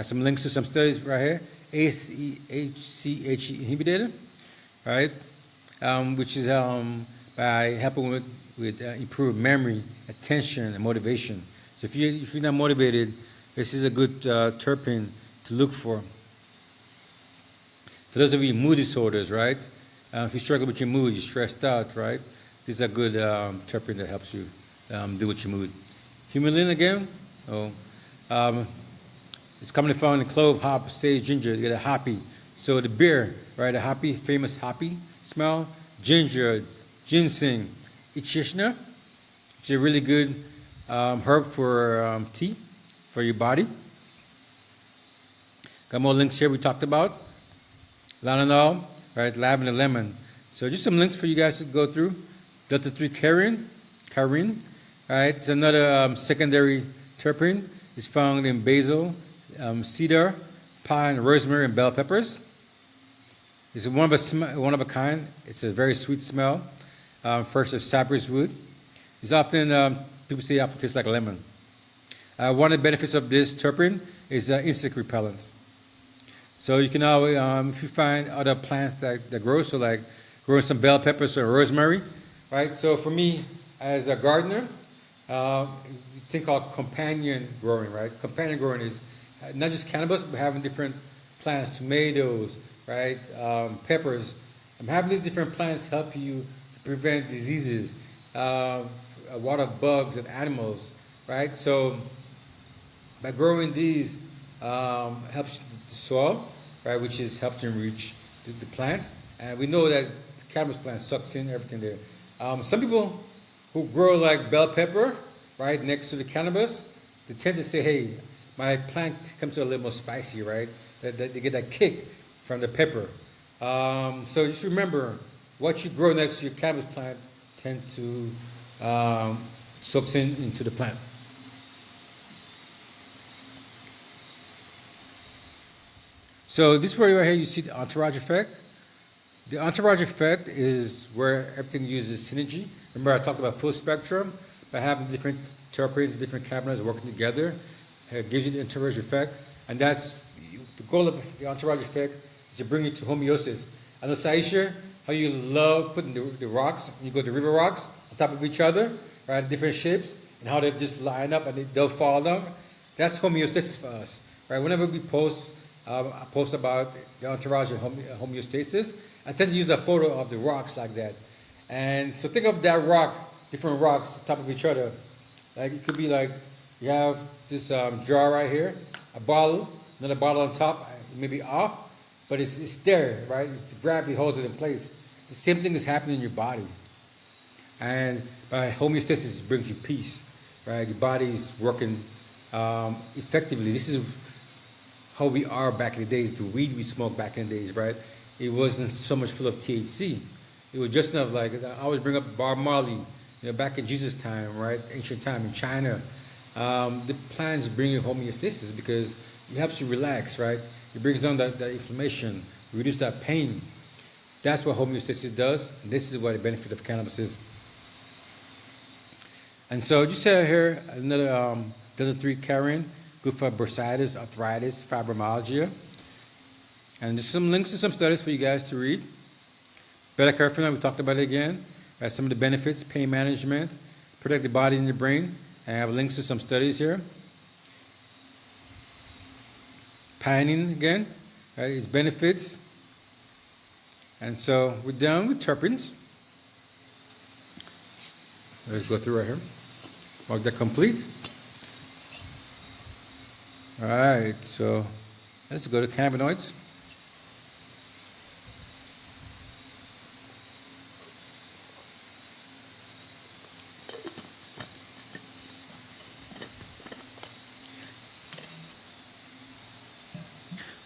Some links to some studies right here. ACHE inhibitor, right? Which is by helping with improved memory, attention, and motivation. So if you're not motivated, this is a good terpene to look for. For those of you with mood disorders, right? If you struggle with your mood, you're stressed out, right? These are good terpene that helps you deal with your mood. Humulin again. It's commonly found in clove, hop, sage, ginger. You get a hoppy. So the beer, right? A hoppy, famous hoppy smell. Ginger, ginseng, ichishna, which is a really good herb for tea for your body. Got more links here we talked about. Lanolin, right? Lavender, lemon. So just some links for you guys to go through. Delta-3 carrion, carine. Right, it's another secondary terpene. It's found in basil, cedar, pine, rosemary, and bell peppers. It's one of a kind. It's a very sweet smell. Fresh of cypress wood. It's often people say it often tastes like lemon. One of the benefits of this terpene is insect repellent. So you can always, if you find other plants that grow, so like growing some bell peppers or rosemary, right? So for me, as a gardener, thing called companion growing, right? Companion growing is not just cannabis, but having different plants, tomatoes, right? Peppers. Having these different plants help you to prevent diseases, water bugs and animals, right? So by growing these, helps the soil, right, which is helps enrich the plant. And we know that the cannabis plant sucks in everything there. Some people who grow like bell pepper, right, next to the cannabis, they tend to say, hey, my plant comes a little more spicy, right? That they get that kick from the pepper. So just remember, what you grow next to your cannabis plant tend to soaks into the plant. So this way right here, you see the entourage effect. The entourage effect is where everything uses synergy. Remember I talked about full spectrum, by having different terpenes, different cannabinoids working together. It gives you the entourage effect. And that's the goal of the entourage effect is to bring you to homeostasis. I know, Saisha, how you love putting the rocks, when you go to river rocks, on top of each other, right, different shapes, and how they just line up and they'll fall down. That's homeostasis for us, right? Whenever we post, I post about the entourage and homeostasis, I tend to use a photo of the rocks like that. And so think of that rock, different rocks on top of each other. Like it could be like you have this jar right here, a bottle, another bottle on top, maybe off, but it's there, right? The gravity holds it in place. The same thing is happening in your body. And by homeostasis, it brings you peace, right? Your body's working effectively. This is how we are back in the days, the weed we smoked back in the days, right? It wasn't so much full of THC. It was just enough, like, I always bring up Bob Marley, back in Jesus' time, right? Ancient time in China. The plants bring you homeostasis because it helps you relax, right? It brings down that inflammation, reduce that pain. That's what homeostasis does. And this is what the benefit of cannabis is. And so just here, another Desert 3 carrion, good for bursitis, arthritis, fibromyalgia. And there's some links to some studies for you guys to read. Beta-carotene, we talked about it again. Some of the benefits, pain management, protect the body and the brain. And I have links to some studies here. Pinene again, right, its benefits. And so we're done with terpenes. Let's go through right here. Mark that complete. All right, so let's go to cannabinoids.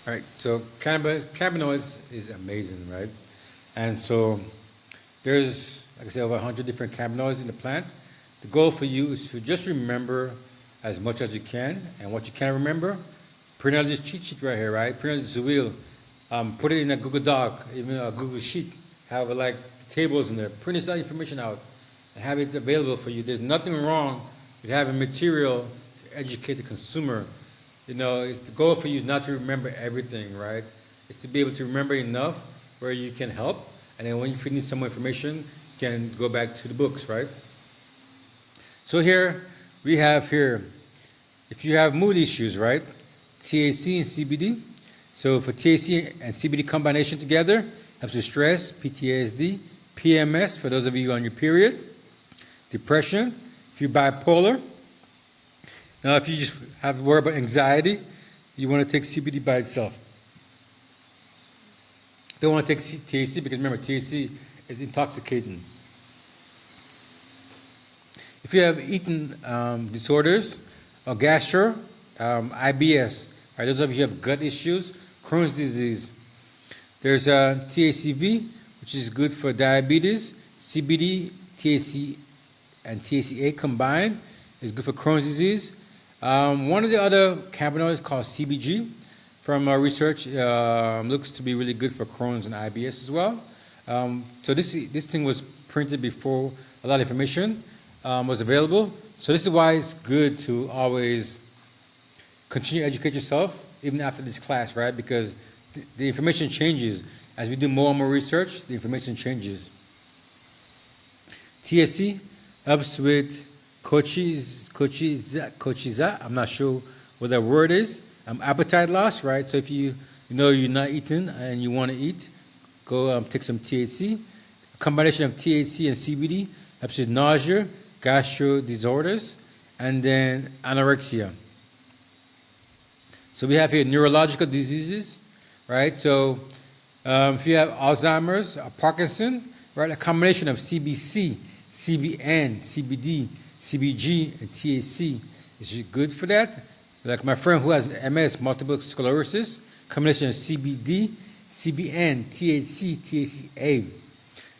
All right, so cannabinoids is amazing, right? And so there's, like I said, over 100 different cannabinoids in the plant. The goal for you is to just remember as much as you can, and what you can't remember, print out this cheat sheet right here, right? Print out this wheel, put it in a Google Doc, even a Google Sheet, have like the tables in there, print this information out, and have it available for you. There's nothing wrong with having material to educate the consumer. It's the goal for you is not to remember everything, right? It's to be able to remember enough where you can help, and then when you need some more information, you can go back to the books, right? So here, we have here, if you have mood issues, right? THC and CBD. So for THC and CBD combination together, helps with stress, PTSD, PMS, for those of you on your period, depression, if you're bipolar. Now, if you just have to worry about anxiety, you want to take CBD by itself. Don't want to take THC because remember, THC is intoxicating. If you have eating disorders or gastro, IBS, right, those of you who have gut issues, Crohn's disease, there's THCV, which is good for diabetes, CBD, THCA, and THCA combined is good for Crohn's disease. One of the other cannabinoids called CBG from research looks to be really good for Crohn's and IBS as well. So this thing was printed before a lot of information was available. So this is why it's good to always continue to educate yourself even after this class, right? Because the information changes. As we do more and more research, the information changes. THC helps with cochiza. I'm not sure what that word is. Appetite loss, right? So if you know you're not eating and you want to eat, go take some THC. A combination of THC and CBD helps with nausea, gastro disorders, and then anorexia. So we have here neurological diseases, right? So if you have Alzheimer's, Parkinson, right? A combination of CBC, CBN, CBD, CBG, and THC is good for that. Like my friend who has MS, multiple sclerosis, combination of CBD, CBN, THC, THCA.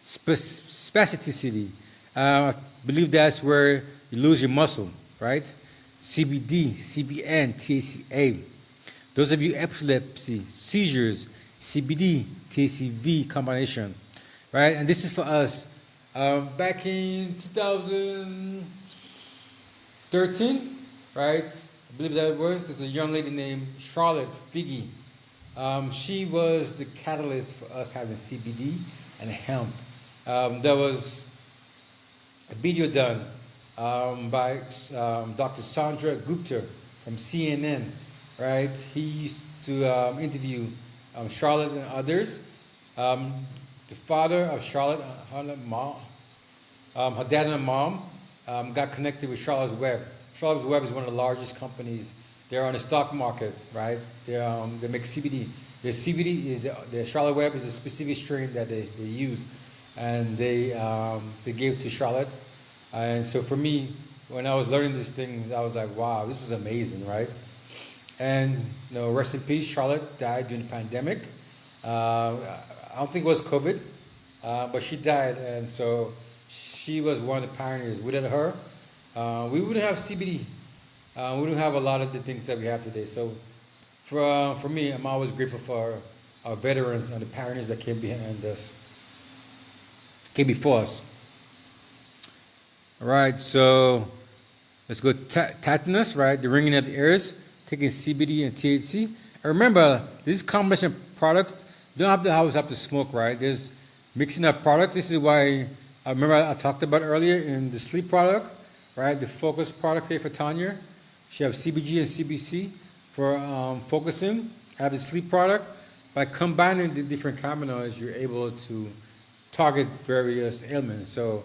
Spasticity, I believe that's where you lose your muscle, right? CBD, CBN, THCA. Those of you epilepsy, seizures, CBD, THCV combination, right? And this is for us. Back in 2013, right? I believe that was, there's a young lady named Charlotte Figge. She was the catalyst for us having CBD and hemp. There was a video done by Dr. Sandra Gupta from CNN, right? He used to interview Charlotte and others. The father of Charlotte, her dad and her mom got connected with Charlotte's Web. Charlotte's Web is one of the largest companies. They're on the stock market, right? They make CBD. The CBD is the Charlotte Web is a specific strain that they use, and they gave to Charlotte. And so for me, when I was learning these things, I was like, wow, this was amazing, right? And rest in peace, Charlotte died during the pandemic. I don't think it was COVID, but she died, and so she was one of the pioneers. Without her, we wouldn't have CBD. We wouldn't have a lot of the things that we have today. So for me, I'm always grateful for our veterans and the pioneers that came behind us, came before us. All right, so let's go tetanus, right? The ringing of the ears, taking CBD and THC. And remember, this combination of products, you don't always have to smoke, right? There's mixing of products. This is why, I remember I talked about earlier in the sleep product, right? The focus product here for Tanya. She has CBG and CBC for focusing. I have the sleep product. By combining the different cannabinoids, you're able to target various ailments. So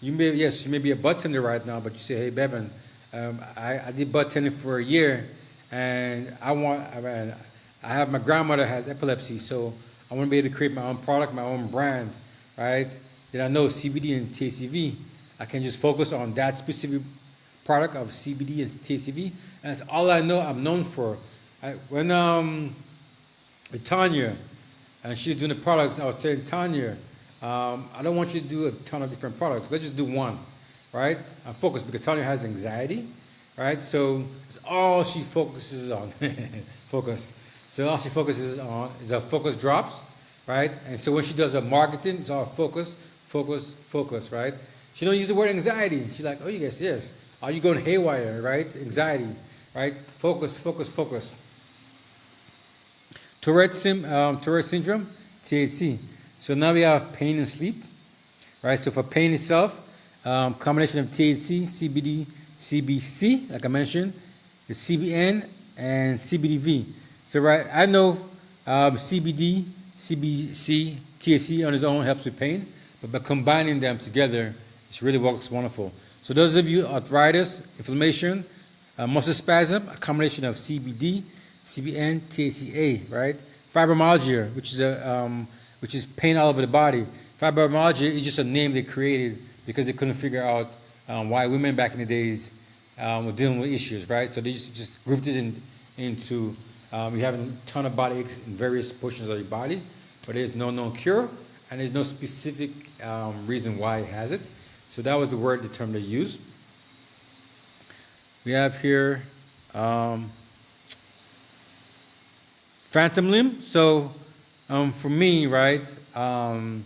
you may be a Budtender right now, but you say, hey, Bevan, I did Budtender for a year, and I have my grandmother has epilepsy, so I want to be able to create my own product, my own brand, right? Then I know CBD and THCV. I can just focus on that specific product of CBD and THCV, and that's all I know. I'm known for. When with Tanya, and she's doing the products, I was saying, Tanya, I don't want you to do a ton of different products. Let's just do one, right? I'm focused because Tanya has anxiety, right? So it's all she focuses on. Focus. So all she focuses on is her focus drops, right? And so when she does her marketing, it's all focus, focus, focus, right? She don't use the word anxiety. She's like, oh, yes. Are you going haywire, right? Anxiety, right? Focus, focus, focus. Tourette syndrome, THC. So now we have pain and sleep, right? So for pain itself, combination of THC, CBD, CBC, like I mentioned, the CBN, and CBDV. So right, I know CBD, CBC, THC on its own helps with pain, but by combining them together, it really works wonderful. So those of you arthritis, inflammation, muscle spasm, a combination of CBD, CBN, THCA, right? Fibromyalgia, which is pain all over the body. Fibromyalgia is just a name they created because they couldn't figure out why women back in the days were dealing with issues, right? So they just grouped it into you having a ton of body aches in various portions of your body, but there's no known cure, and there's no specific reason why it has it. So that was the term they used. We have here phantom limb. So for me, right, when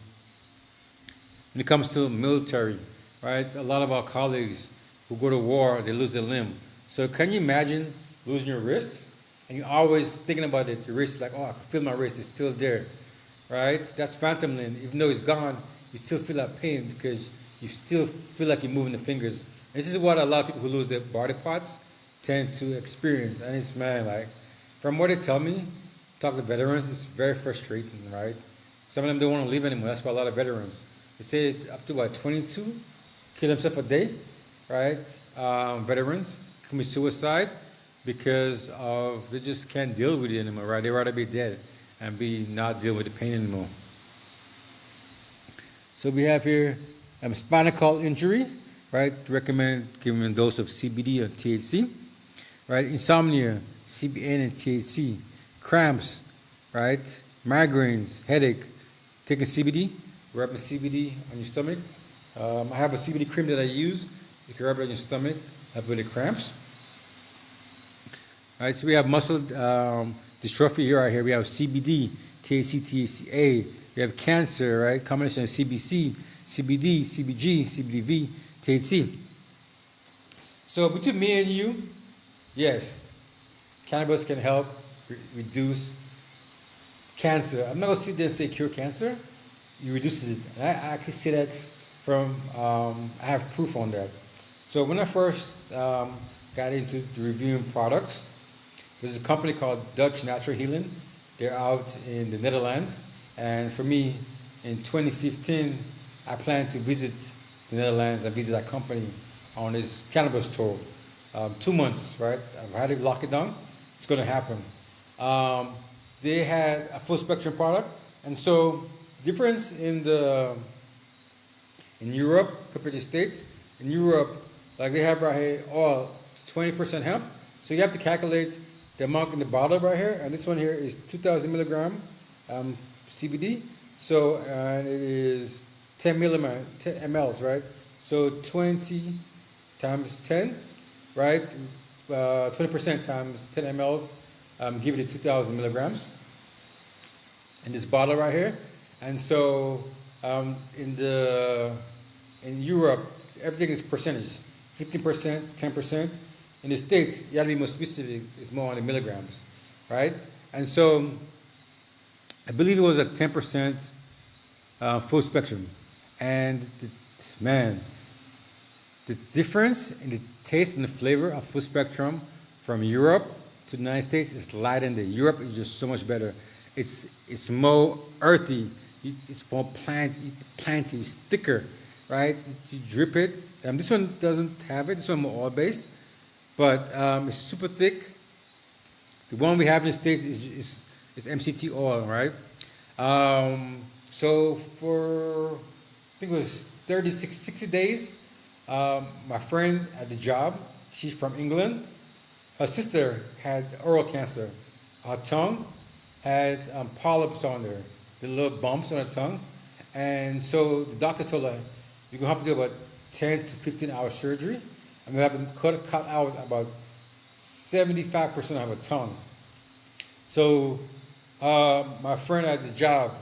it comes to military, right, a lot of our colleagues who go to war, they lose their limb. So can you imagine losing your wrist? And you're always thinking about it, your wrist is like, oh, I can feel my wrist, it's still there, right? That's phantom limb. Even though it's gone, you still feel that pain because you still feel like you're moving the fingers. And this is what a lot of people who lose their body parts tend to experience. And it's, man, like, from what they tell me, talk to veterans, it's very frustrating, right? Some of them don't want to leave anymore. That's why a lot of veterans, they say up to, 22 kill themselves a day, right? Veterans commit suicide because of they just can't deal with it anymore, right? They'd rather be dead and be not deal with the pain anymore. So we have here spinal cord injury, right? Recommend giving a dose of CBD or THC, right? Insomnia, CBN and THC, cramps, right? Migraines, headache, taking CBD, rubbing CBD on your stomach. I have a CBD cream that I use. You can rub it on your stomach, help with the cramps. All right, so we have muscle dystrophy here. Right here, we have CBD, THC, THCA. We have cancer, right? Combination of CBC, CBD, CBG, CBDV, THC. So between me and you, yes, cannabis can help reduce cancer. I'm not going to sit there and say cure cancer. You reduce it. I can say that from, I have proof on that. So when I first got into reviewing products, there's a company called Dutch Natural Healing. They're out in the Netherlands. And for me, in 2015, I planned to visit the Netherlands and visit that company on this cannabis tour. 2 months, right? I've had to lock it down. It's going to happen. They had a full spectrum product. And so difference in Europe compared to the States, in Europe, like they have right here, 20% hemp. So you have to calculate the amount in the bottle right here, and this one here is 2,000 milligram CBD. So and it is 10 mLs, right? So 20 times 10, right? 20% times 10 mLs, give it 2,000 milligrams in this bottle right here. And so in Europe, everything is percentage, 15%, 10%. In the States, you have to be more specific, it's more on the milligrams, right? And so I believe it was a 10% full spectrum. And the difference in the taste and the flavor of full spectrum from Europe to the United States is light in there. Europe is just so much better. It's more earthy, it's more planty, it's thicker, right? You drip it. This one doesn't have it, this one more oil-based. But it's super thick. The one we have in the States is MCT oil, right? So for, I think it was 60 days, my friend at the job, she's from England. Her sister had oral cancer. Her tongue had polyps on there, the little bumps on her tongue. And so the doctor told her, you're going to have to do about 10 to 15 hour surgery. And we have to cut out about 75% of her tongue. So my friend at the job,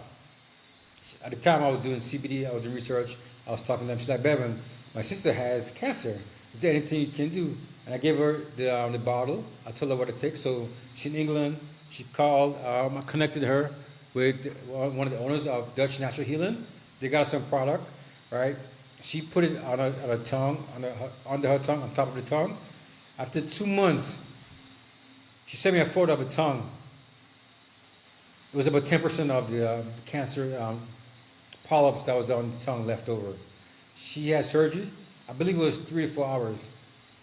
at the time I was doing CBD, I was doing research, I was talking to them. She's like, Bevan, my sister has cancer. Is there anything you can do? And I gave her the bottle. I told her what it takes. So she's in England. She called. I connected her with one of the owners of Dutch Natural Healing. They got some product, right? She put it on her tongue, under her tongue, on top of the tongue. After 2 months, she sent me a photo of her tongue. It was about 10% of the cancer polyps that was on the tongue left over. She had surgery. I believe it was 3 to 4 hours.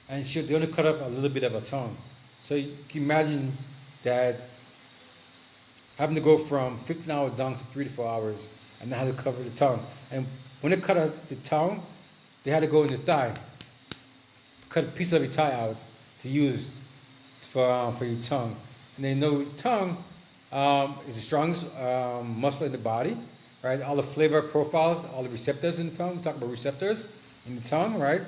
And they only cut off a little bit of her tongue. So you can imagine that having to go from 15 hours down to 3 to 4 hours and then had to cover the tongue. And when they cut out the tongue, they had to go in the thigh, cut a piece of your thigh out to use for your tongue. And they know tongue is the strongest muscle in the body, right? All the flavor profiles, all the receptors in the tongue, we talk about receptors, in the tongue, right?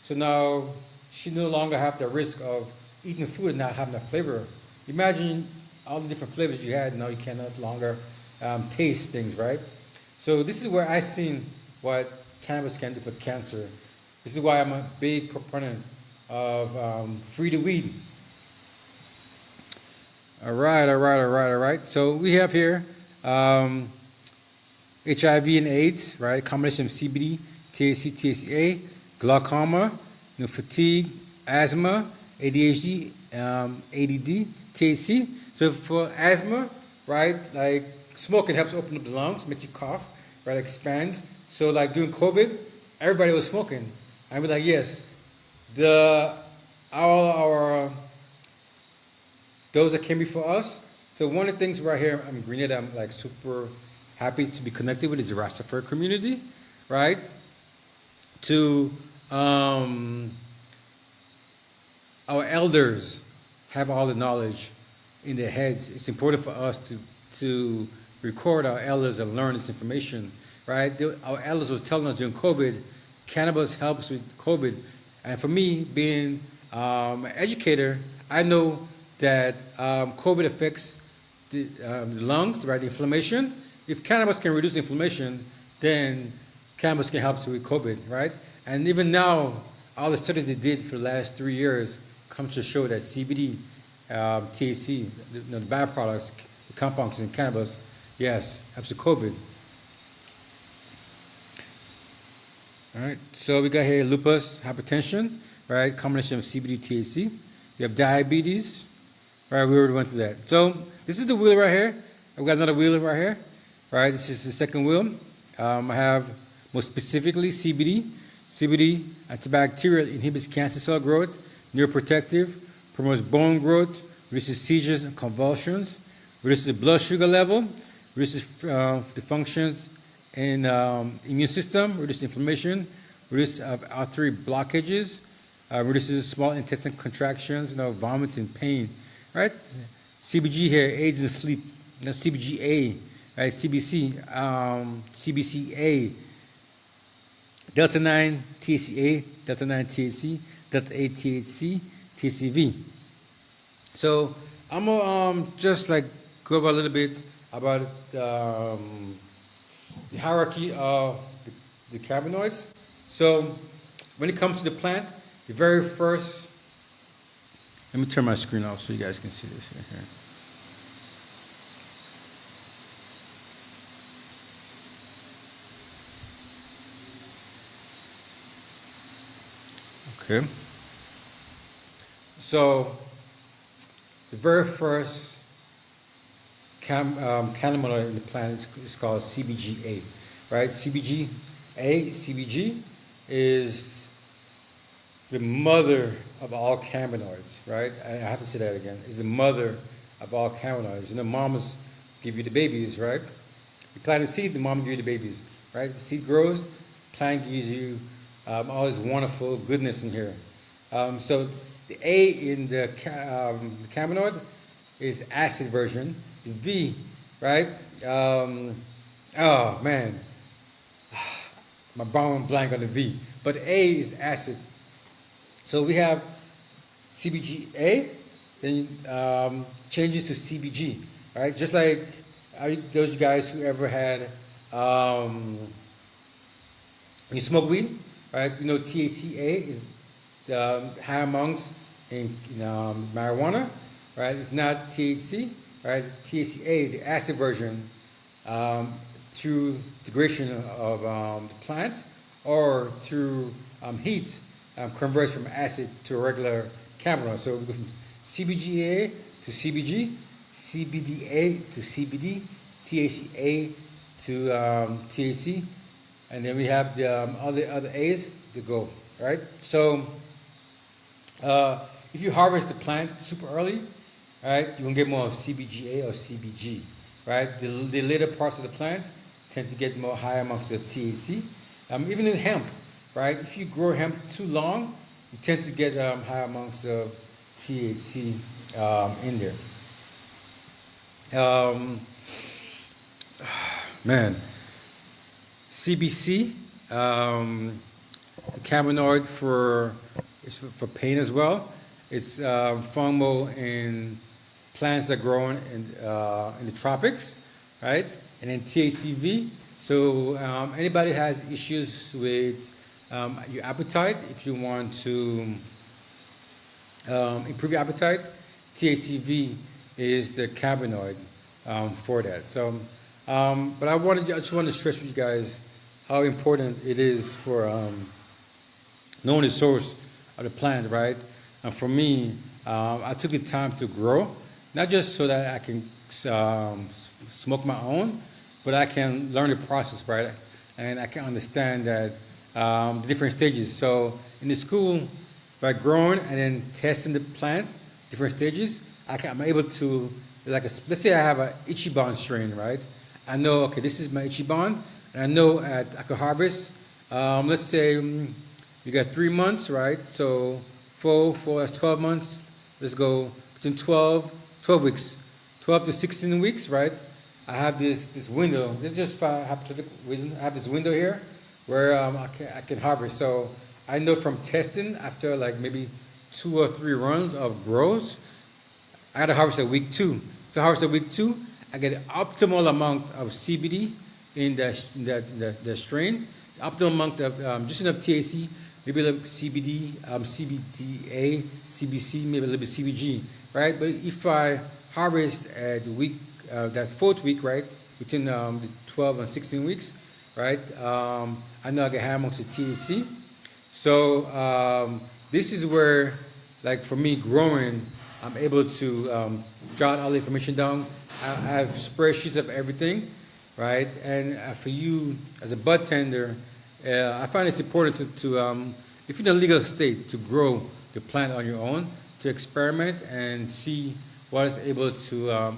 So now she no longer have the risk of eating food and not having the flavor. Imagine all the different flavors you had, now you cannot longer taste things, right? So this is where I seen what cannabis can do for cancer. This is why I'm a big proponent of free to weed. All right, all right, all right, all right. So we have here HIV and AIDS, right? Combination of CBD, THC, THCA, glaucoma, fatigue, asthma, ADHD, ADD, THC. So for asthma, right, like smoking helps open up the lungs, make you cough, right, expands. So like during COVID, everybody was smoking. I was like, yes, our those that came before us. So one of the things right here, I'm Grenada, I'm like super happy to be connected with is the Rastafari community, right? To our elders have all the knowledge in their heads. It's important for us to record our elders and learn this information, right? Our elders was telling us during COVID, cannabis helps with COVID. And for me, being an educator, I know that COVID affects the lungs, right, the inflammation. If cannabis can reduce inflammation, then cannabis can help with COVID, right? And even now, all the studies they did for the last 3 years come to show that CBD, THC, the byproducts, the compounds in cannabis, yes, helps with COVID. All right, so we got here lupus, hypertension, right? Combination of CBD, THC. We have diabetes, right? We already went through that. So this is the wheel right here. I've got another wheel right here, right? This is the second wheel. I have more specifically CBD. CBD antibacterial inhibits cancer cell growth, neuroprotective, promotes bone growth, reduces seizures and convulsions, reduces blood sugar level, reduces the functions in immune system, reduces inflammation, reduces artery blockages, reduces small intestine contractions, vomit and pain, right? CBG here aids in sleep. CBGA, right? CBC, CBCA, delta 9 THCA, delta 9 THC, delta 8 THC, TCV. So I'm gonna just like go over a little bit about the hierarchy of the cannabinoids. So when it comes to the plant, the very first, let me turn my screen off so you guys can see this here. Okay. So the very first cannabinoid in the plant is called CBGA, right? CBG is the mother of all cannabinoids, right? I have to say that again. It's the mother of all cannabinoids. Mamas give you the babies, right? You plant a seed, the mom gives you the babies, right? The seed grows, plant gives you all this wonderful goodness in here. So the A in the cannabinoid is acid version. The V, right? Oh man, my brain blank on the V. But A is acid. So we have CBGA, then changes to CBG, right? Just like those guys who ever had, when you smoke weed, right? THCA is high amounts in marijuana, right? It's not THC, right? THCA, the acid version, through degradation of the plant or through heat, converts from acid to a regular cannabinoid. So we go from CBGA to CBG, CBDA to CBD, THCA to THC, and then we have the other A's to go, right? So if you harvest the plant super early, right, you're gonna get more of CBGA or CBG, right? The later parts of the plant tend to get more high amounts of THC. Even in hemp, right? If you grow hemp too long, you tend to get high amounts of THC in there. Man, CBC the cannabinoid for pain as well. It's fungal in plants that grow in the tropics, right? And then THCV. So anybody has issues with your appetite, if you want to improve your appetite, THCV is the cannabinoid for that. So, but I just wanted to stress with you guys how important it is for knowing the source of the plant, right? And for me, I took the time to grow, not just so that I can smoke my own, but I can learn the process, right? And I can understand that the different stages. So in the school, by growing and then testing the plant, different stages, I'm able to, let's say I have an Ichiban strain, right? I know, okay, this is my Ichiban, and I know I could harvest, let's say you got 3 months, right? So four, that's 12 months. Let's go between 12 weeks, 12 to 16 weeks, right? I have this window. This is just for hypothetical reason. I have this window here where I can harvest. So I know from testing after like maybe 2 or 3 runs of grows, I got to harvest at week 2. If I harvest at week 2, I get an optimal amount of CBD in the strain, the optimal amount of just enough THC, maybe a little CBD, CBDA, CBC, maybe a little bit CBG, right? But if I harvest at week that 4th week, right, between the 12 and 16 weeks, right, I know I can have amongst the THC. So this is where, like for me, growing, I'm able to jot all the information down. I have spreadsheets of everything, right? And for you as a bud tender, I find it's important to if you're in a legal state, to grow the plant on your own, to experiment and see what is able to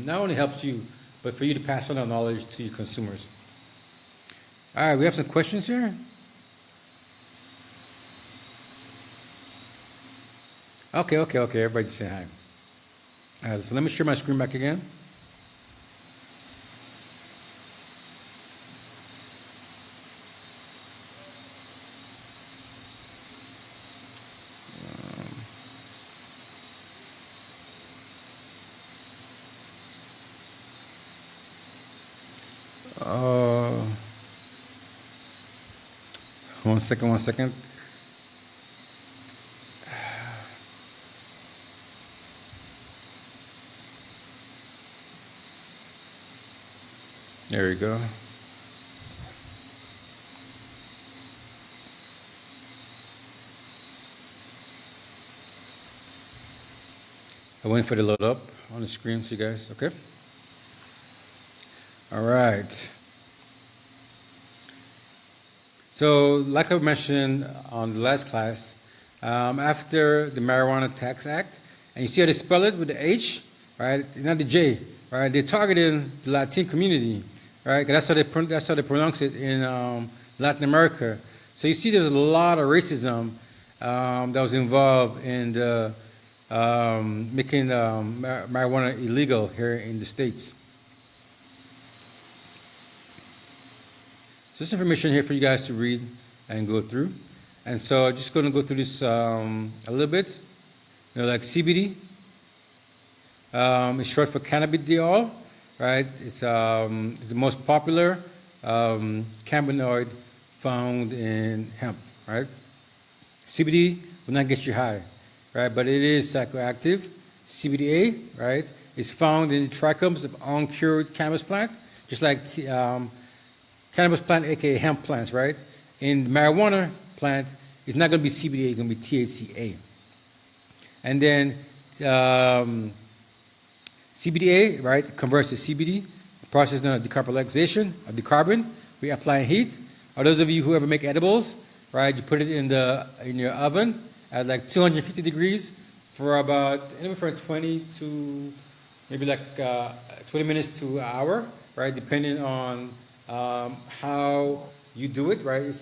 not only helps you, but for you to pass on that knowledge to your consumers. All right, we have some questions here. Okay, everybody just say hi. All right, so let me share my screen back again. One second. There we go. I'm waiting for the load up on the screen, so you guys, okay? All right. So, like I mentioned on the last class, after the Marijuana Tax Act, and you see how they spell it with the H, right? Not the J, right? They're targeting the Latin community, right? 'Cause that's how they pronounce it in Latin America. So you see, there's a lot of racism that was involved in the, making marijuana illegal here in the States. So this information here for you guys to read and go through. And so I'm just going to go through this a little bit. You know, like CBD is short for cannabidiol, right? It's the most popular cannabinoid found in hemp, right? CBD will not get you high, right? But it is psychoactive. CBDA, right, is found in the trichomes of uncured cannabis plant, just like cannabis plant, aka hemp plants, right? In the marijuana plant, it's not going to be CBDA, it's going to be THCA. And then CBDA, right, converts to CBD. The process is done of decarbolization of the carbon. We apply heat. Or those of you who ever make edibles, right, you put it in your oven at like 250 degrees for about anywhere from 20 to maybe like 20 minutes to an hour, right, depending on how you do it, right?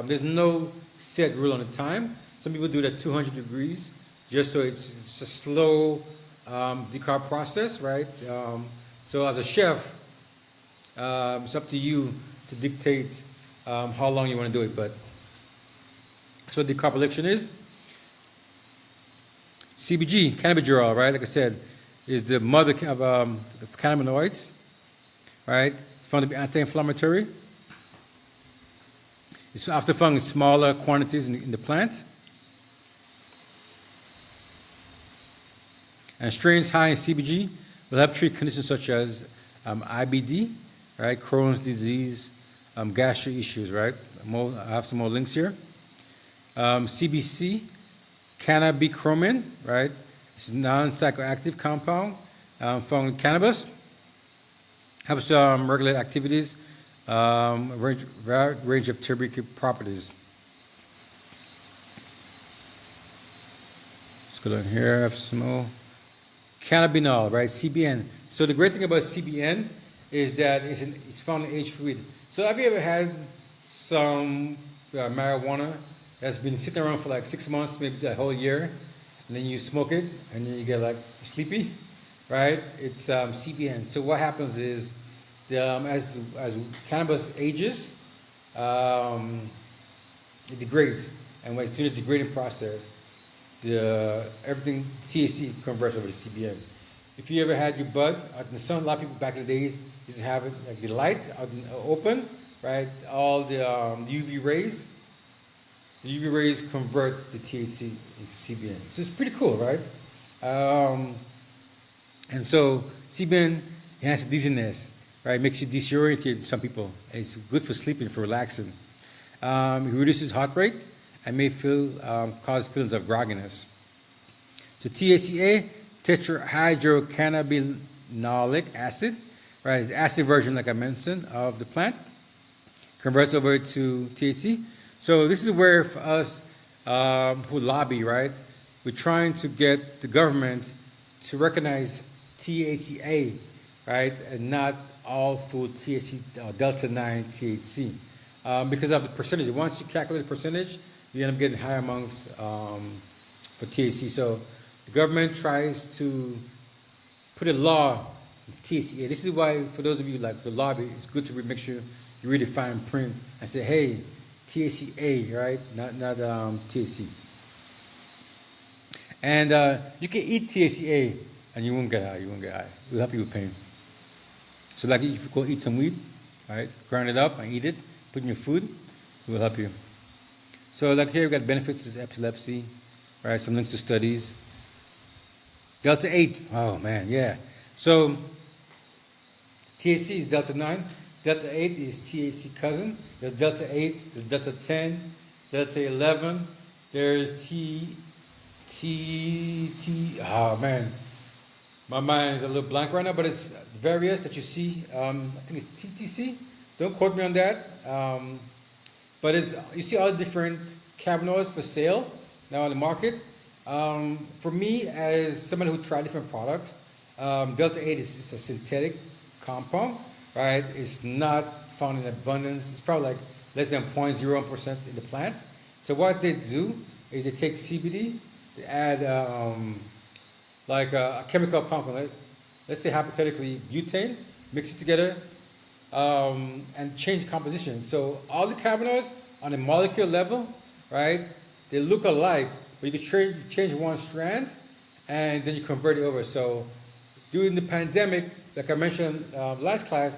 There's no set rule on the time. Some people do it at 200 degrees, just so it's a slow decarb process, right? So as a chef, it's up to you to dictate how long you want to do it. But So the carboxylation is CBG, cannabidiol, right? Like I said, is the mother of cannabinoids, right? It's found to be anti-inflammatory. It's often found in smaller quantities in the plant. And strains high in CBG will help treat conditions such as IBD, right? Crohn's disease, gastric issues, right? I have some more links here. CBC, cannabichromine, right? It's a non-psychoactive compound found in cannabis. Helps regulate activities, range of therapeutic properties. Let's go down here. I have some more. Cannabinol, right? CBN. So the great thing about CBN is that it's found in aged weed. So have you ever had some marijuana that's been sitting around for like 6 months, maybe a whole year, and then you smoke it, and then you get like sleepy, right? It's CBN. So what happens is, as cannabis ages, it degrades, and when it's through the degrading process, everything THC converts over to CBN. If you ever had your bud out in the sun, a lot of people back in the days used to have it like the light out in, open, right? All the UV rays. The UV rays convert the THC into CBN. So it's pretty cool, right? And so CBN enhances dizziness, right? Makes you disoriented, some people. And it's good for sleeping, for relaxing. It reduces heart rate and may cause feelings of grogginess. So THCA, tetrahydrocannabinolic acid, right? It's the acid version, like I mentioned, of the plant. Converts over to THC. So this is where, for us who lobby, right, we're trying to get the government to recognize THCA, right, and not all food THC, Delta 9 THC, because of the percentage. Once you calculate the percentage, you end up getting high amongst for THC. So the government tries to put a law on THCA. This is why, for those of you like the lobby, it's good to make sure you read the fine print and say, hey, THCA, right? Not THC. And you can eat THCA and you won't get high. You won't get high. It will help you with pain. So like if you go eat some weed, right? Grind it up and eat it, put in your food, it will help you. So like here we've got benefits is epilepsy, right? Some links to studies. Delta 8, oh man, yeah. So THC is Delta 9. Delta 8 is THC cousin. There's Delta 8, there's Delta 10, Delta 11. There's oh man. My mind is a little blank right now, but it's various that you see. I think it's TTC. Don't quote me on that. But you see all the different cannabinoids for sale now on the market. For me, as someone who tried different products, Delta 8 is a synthetic compound, right? It's not found in abundance. It's probably like less than 0.01% in the plant. So what they do is they take CBD, they add like a chemical compound, let's say hypothetically butane, mix it together, and change composition. So all the cannabinoids on a molecular level, right, they look alike, but you can change one strand and then you convert it over. So during the pandemic, like I mentioned last class,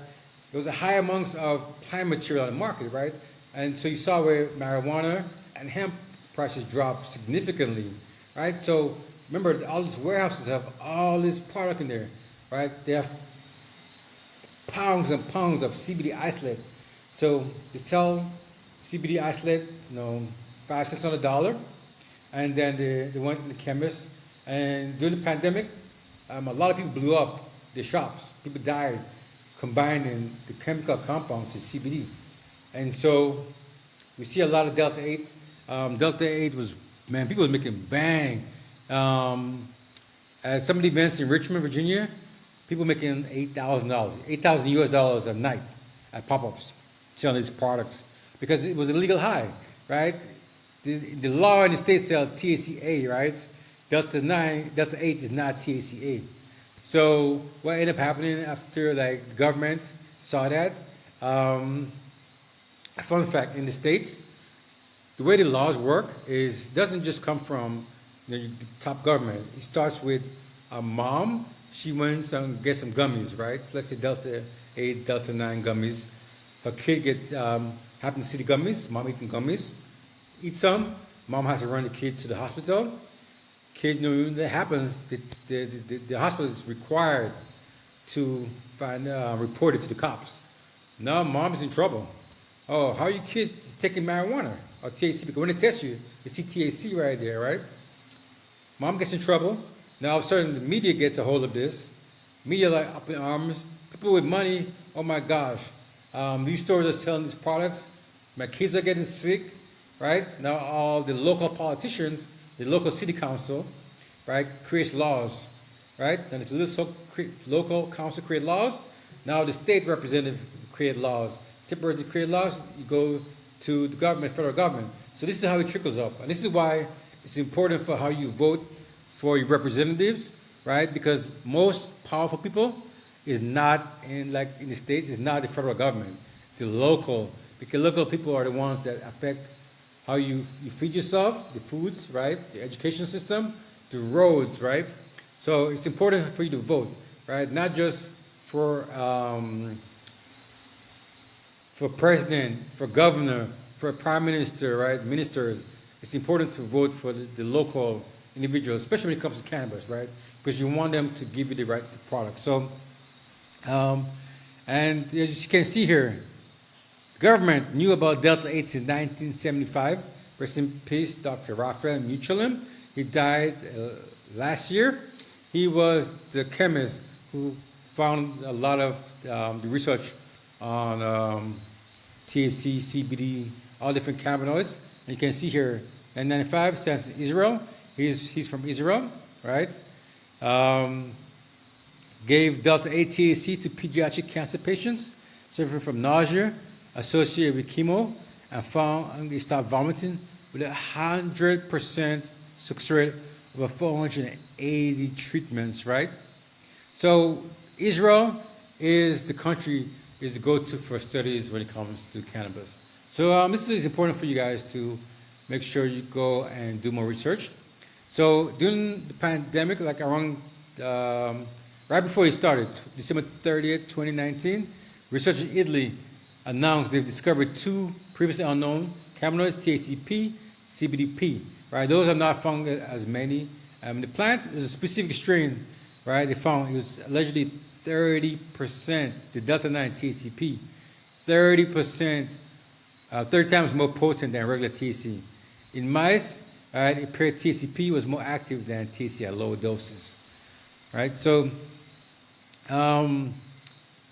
there was a high amount of plant material on the market, right? And so you saw where marijuana and hemp prices dropped significantly, right? So remember, all these warehouses have all this product in there, right? They have pounds and pounds of CBD isolate. So they sell CBD isolate, 5 cents on the dollar, and then they went to the chemist. And during the pandemic, a lot of people blew up their shops. People died combining the chemical compounds to CBD. And so we see a lot of Delta 8. Delta 8 was, man, people were making bang. At some of the events in Richmond, Virginia, people making $8,000, $8,000 US dollars a night at pop-ups selling these products because it was a legal high, right? The law in the state says THCA, right? Delta 8 is not THCA. So what ended up happening after the government saw that, a fun fact, in the States, the way the laws work is doesn't just come from the top government. It starts with a mom. She went and get some gummies, right? Let's say Delta 8, Delta 9 gummies. Her kid happen to see the gummies. Mom eating gummies. Eat some. Mom has to run the kid to the hospital. Kid, when that happens, the hospital is required to report it to the cops. Now mom is in trouble. Oh, how are your kids taking marijuana or THC? Because when they test you, you see THC right there, right? Mom gets in trouble. Now all of a sudden the media gets a hold of this. Media like up in arms. People with money, oh my gosh. These stores are selling these products. My kids are getting sick, right? Now all the local politicians, the local city council, right, creates laws, right? Then the local council create laws. Now the state representative create laws. State representative create laws, you go to the government, federal government. So this is how it trickles up. And this is why it's important for how you vote for your representatives, right? Because most powerful people is not in the States, is not the federal government. It's the local, because local people are the ones that affect how you feed yourself, the foods, right? The education system, the roads, right? So it's important for you to vote, right? Not just for president, for governor, for prime minister, right? Ministers. It's important to vote for the local individuals, especially when it comes to cannabis, right? Because you want them to give you the right product. So, and as you can see here, the government knew about Delta 8 since 1975. Rest in peace, Dr. Raphael Mechoulam. He died last year. He was the chemist who found a lot of the research on THC, CBD, all different cannabinoids. And you can see here, in 1995, since Israel. He's from Israel, right? Gave Delta 8 THC to pediatric cancer patients suffering from nausea associated with chemo, and found they stopped vomiting with 100% success rate over 480 treatments, right? So Israel is the country is the go-to for studies when it comes to cannabis. So this is important for you guys to make sure you go and do more research. So during the pandemic, like around right before it started, December 30th, 2019, researchers in Italy announced they've discovered two previously unknown cannabinoids, THCP, CBDP. Right, those are not found as many. The plant is a specific strain, right? They found it was allegedly 30%, the Delta 9 THCP, 30%, 30 times more potent than regular THC. In mice, right, it appeared THCP was more active than THC at low doses, right? So,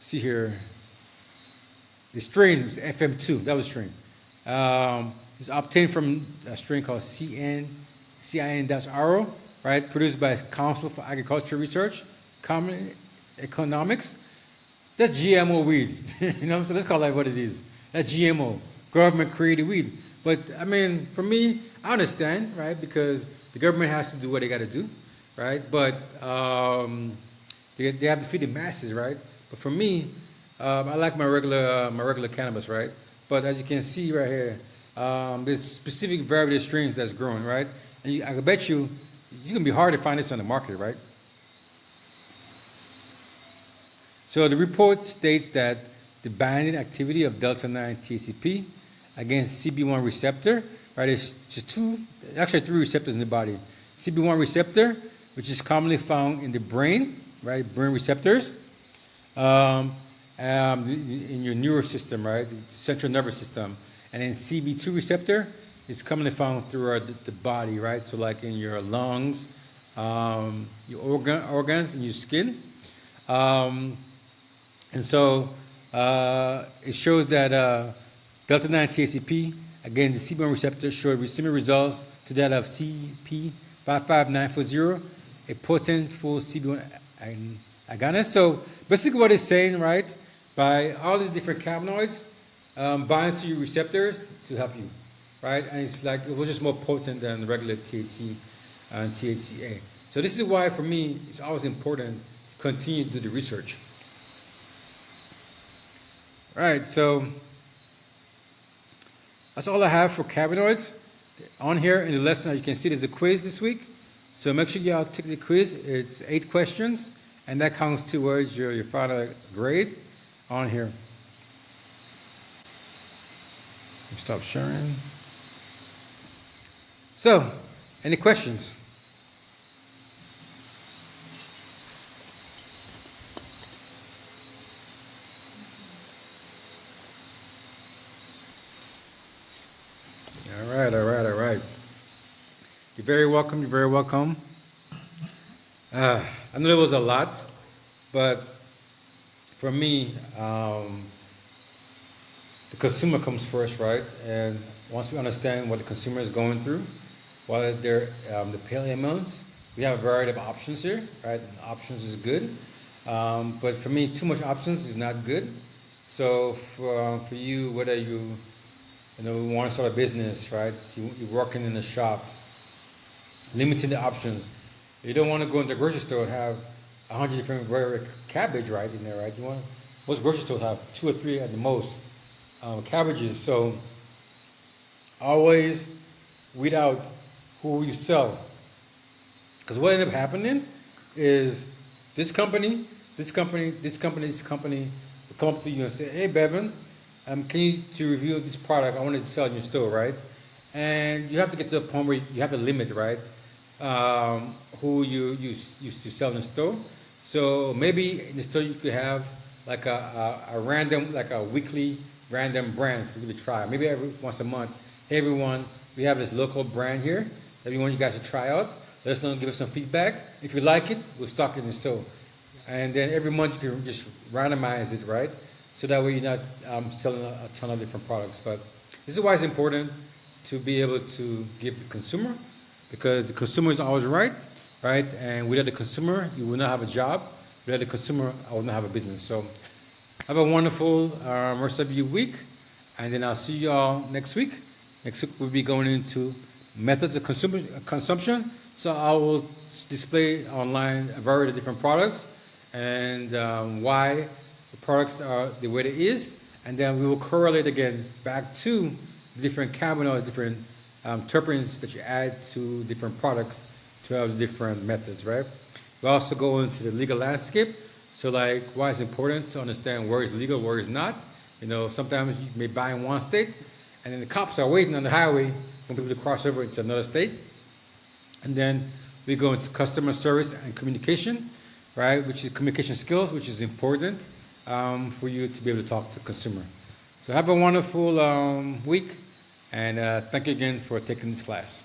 see here, the strain was FM2, that was the strain. It was obtained from a strain called CIN-RO, right, produced by Council for Agriculture Research, Common Economics. That's GMO weed, you know, so let's call that what it is. That's GMO, government-created weed. But, I mean, for me, I understand, right, because the government has to do what they got to do, right? But they have to feed the masses, right? But for me, I like my regular cannabis, right? But as you can see right here, there's specific variety of strains that's growing, right? And I bet you, it's going to be hard to find this on the market, right? So the report states that the binding activity of Delta 9 THCP against CB1 receptor, right, is just actually three receptors in the body. CB1 receptor, which is commonly found in the brain, right, brain receptors, in your neural system, right, the central nervous system. And then CB2 receptor is commonly found throughout the body, right, so like in your lungs, your organs, and your skin. And so it shows that Delta 9 THCP against the CB1 receptor showed similar results to that of CP55940, a potent full CB1 agonist. So basically what it's saying, right, by all these different cannabinoids bind to your receptors to help you, right? And it's like, it was just more potent than regular THC and THCA. So this is why, for me, it's always important to continue to do the research. Right, so That's all I have for cannabinoids. On here in the lesson, as you can see, there's a quiz this week. So make sure y'all take the quiz. It's 8 questions, and that counts towards your final grade on here. Stop sharing. So, any questions? All right, all right, all right. You're very welcome. You're very welcome. I know there was a lot, but for me, the consumer comes first, right? And once we understand what the consumer is going through, what they're the pale amounts, we have a variety of options here, right? And options is good, but for me, too much options is not good. So for you, whether you want to start a business, right? You're working in a shop, limiting the options. You don't want to go into the grocery store and have 100 different variety of cabbage right in there, right? Most grocery stores have 2 or 3 at the most cabbages. So always weed out who you sell, because what ended up happening is this company will come up to you and say, "Hey, Bevan, can you to review this product? I wanted to sell in your store, right?" And you have to get to the point where you have to limit, right? Who you sell in the store. So maybe in the store you could have like a random, like a weekly random brand for you to try. Maybe every once a month. Hey everyone, we have this local brand here that we want you guys to try out. Let us know and give us some feedback. If you like it, we'll stock it in the store. And then every month you can just randomize it, right? So that way you're not selling a ton of different products. But this is why it's important to be able to give the consumer, because the consumer is always right? And without the consumer, you will not have a job. Without the consumer, I will not have a business. So have a wonderful rest of your week, and then I'll see you all next week. Next week we'll be going into methods of consumption. So I will display online a variety of different products and why the products are the way it is, and then we will correlate again back to the different cannabinoids, different terpenes that you add to different products to have different methods, right? We also go into the legal landscape. So like why it's important to understand where is legal, where is not. Sometimes you may buy in one state, and then the cops are waiting on the highway for people to cross over into another state. And then we go into customer service and communication, right? Which is communication skills, which is important for you to be able to talk to the consumer. So have a wonderful week, and thank you again for taking this class.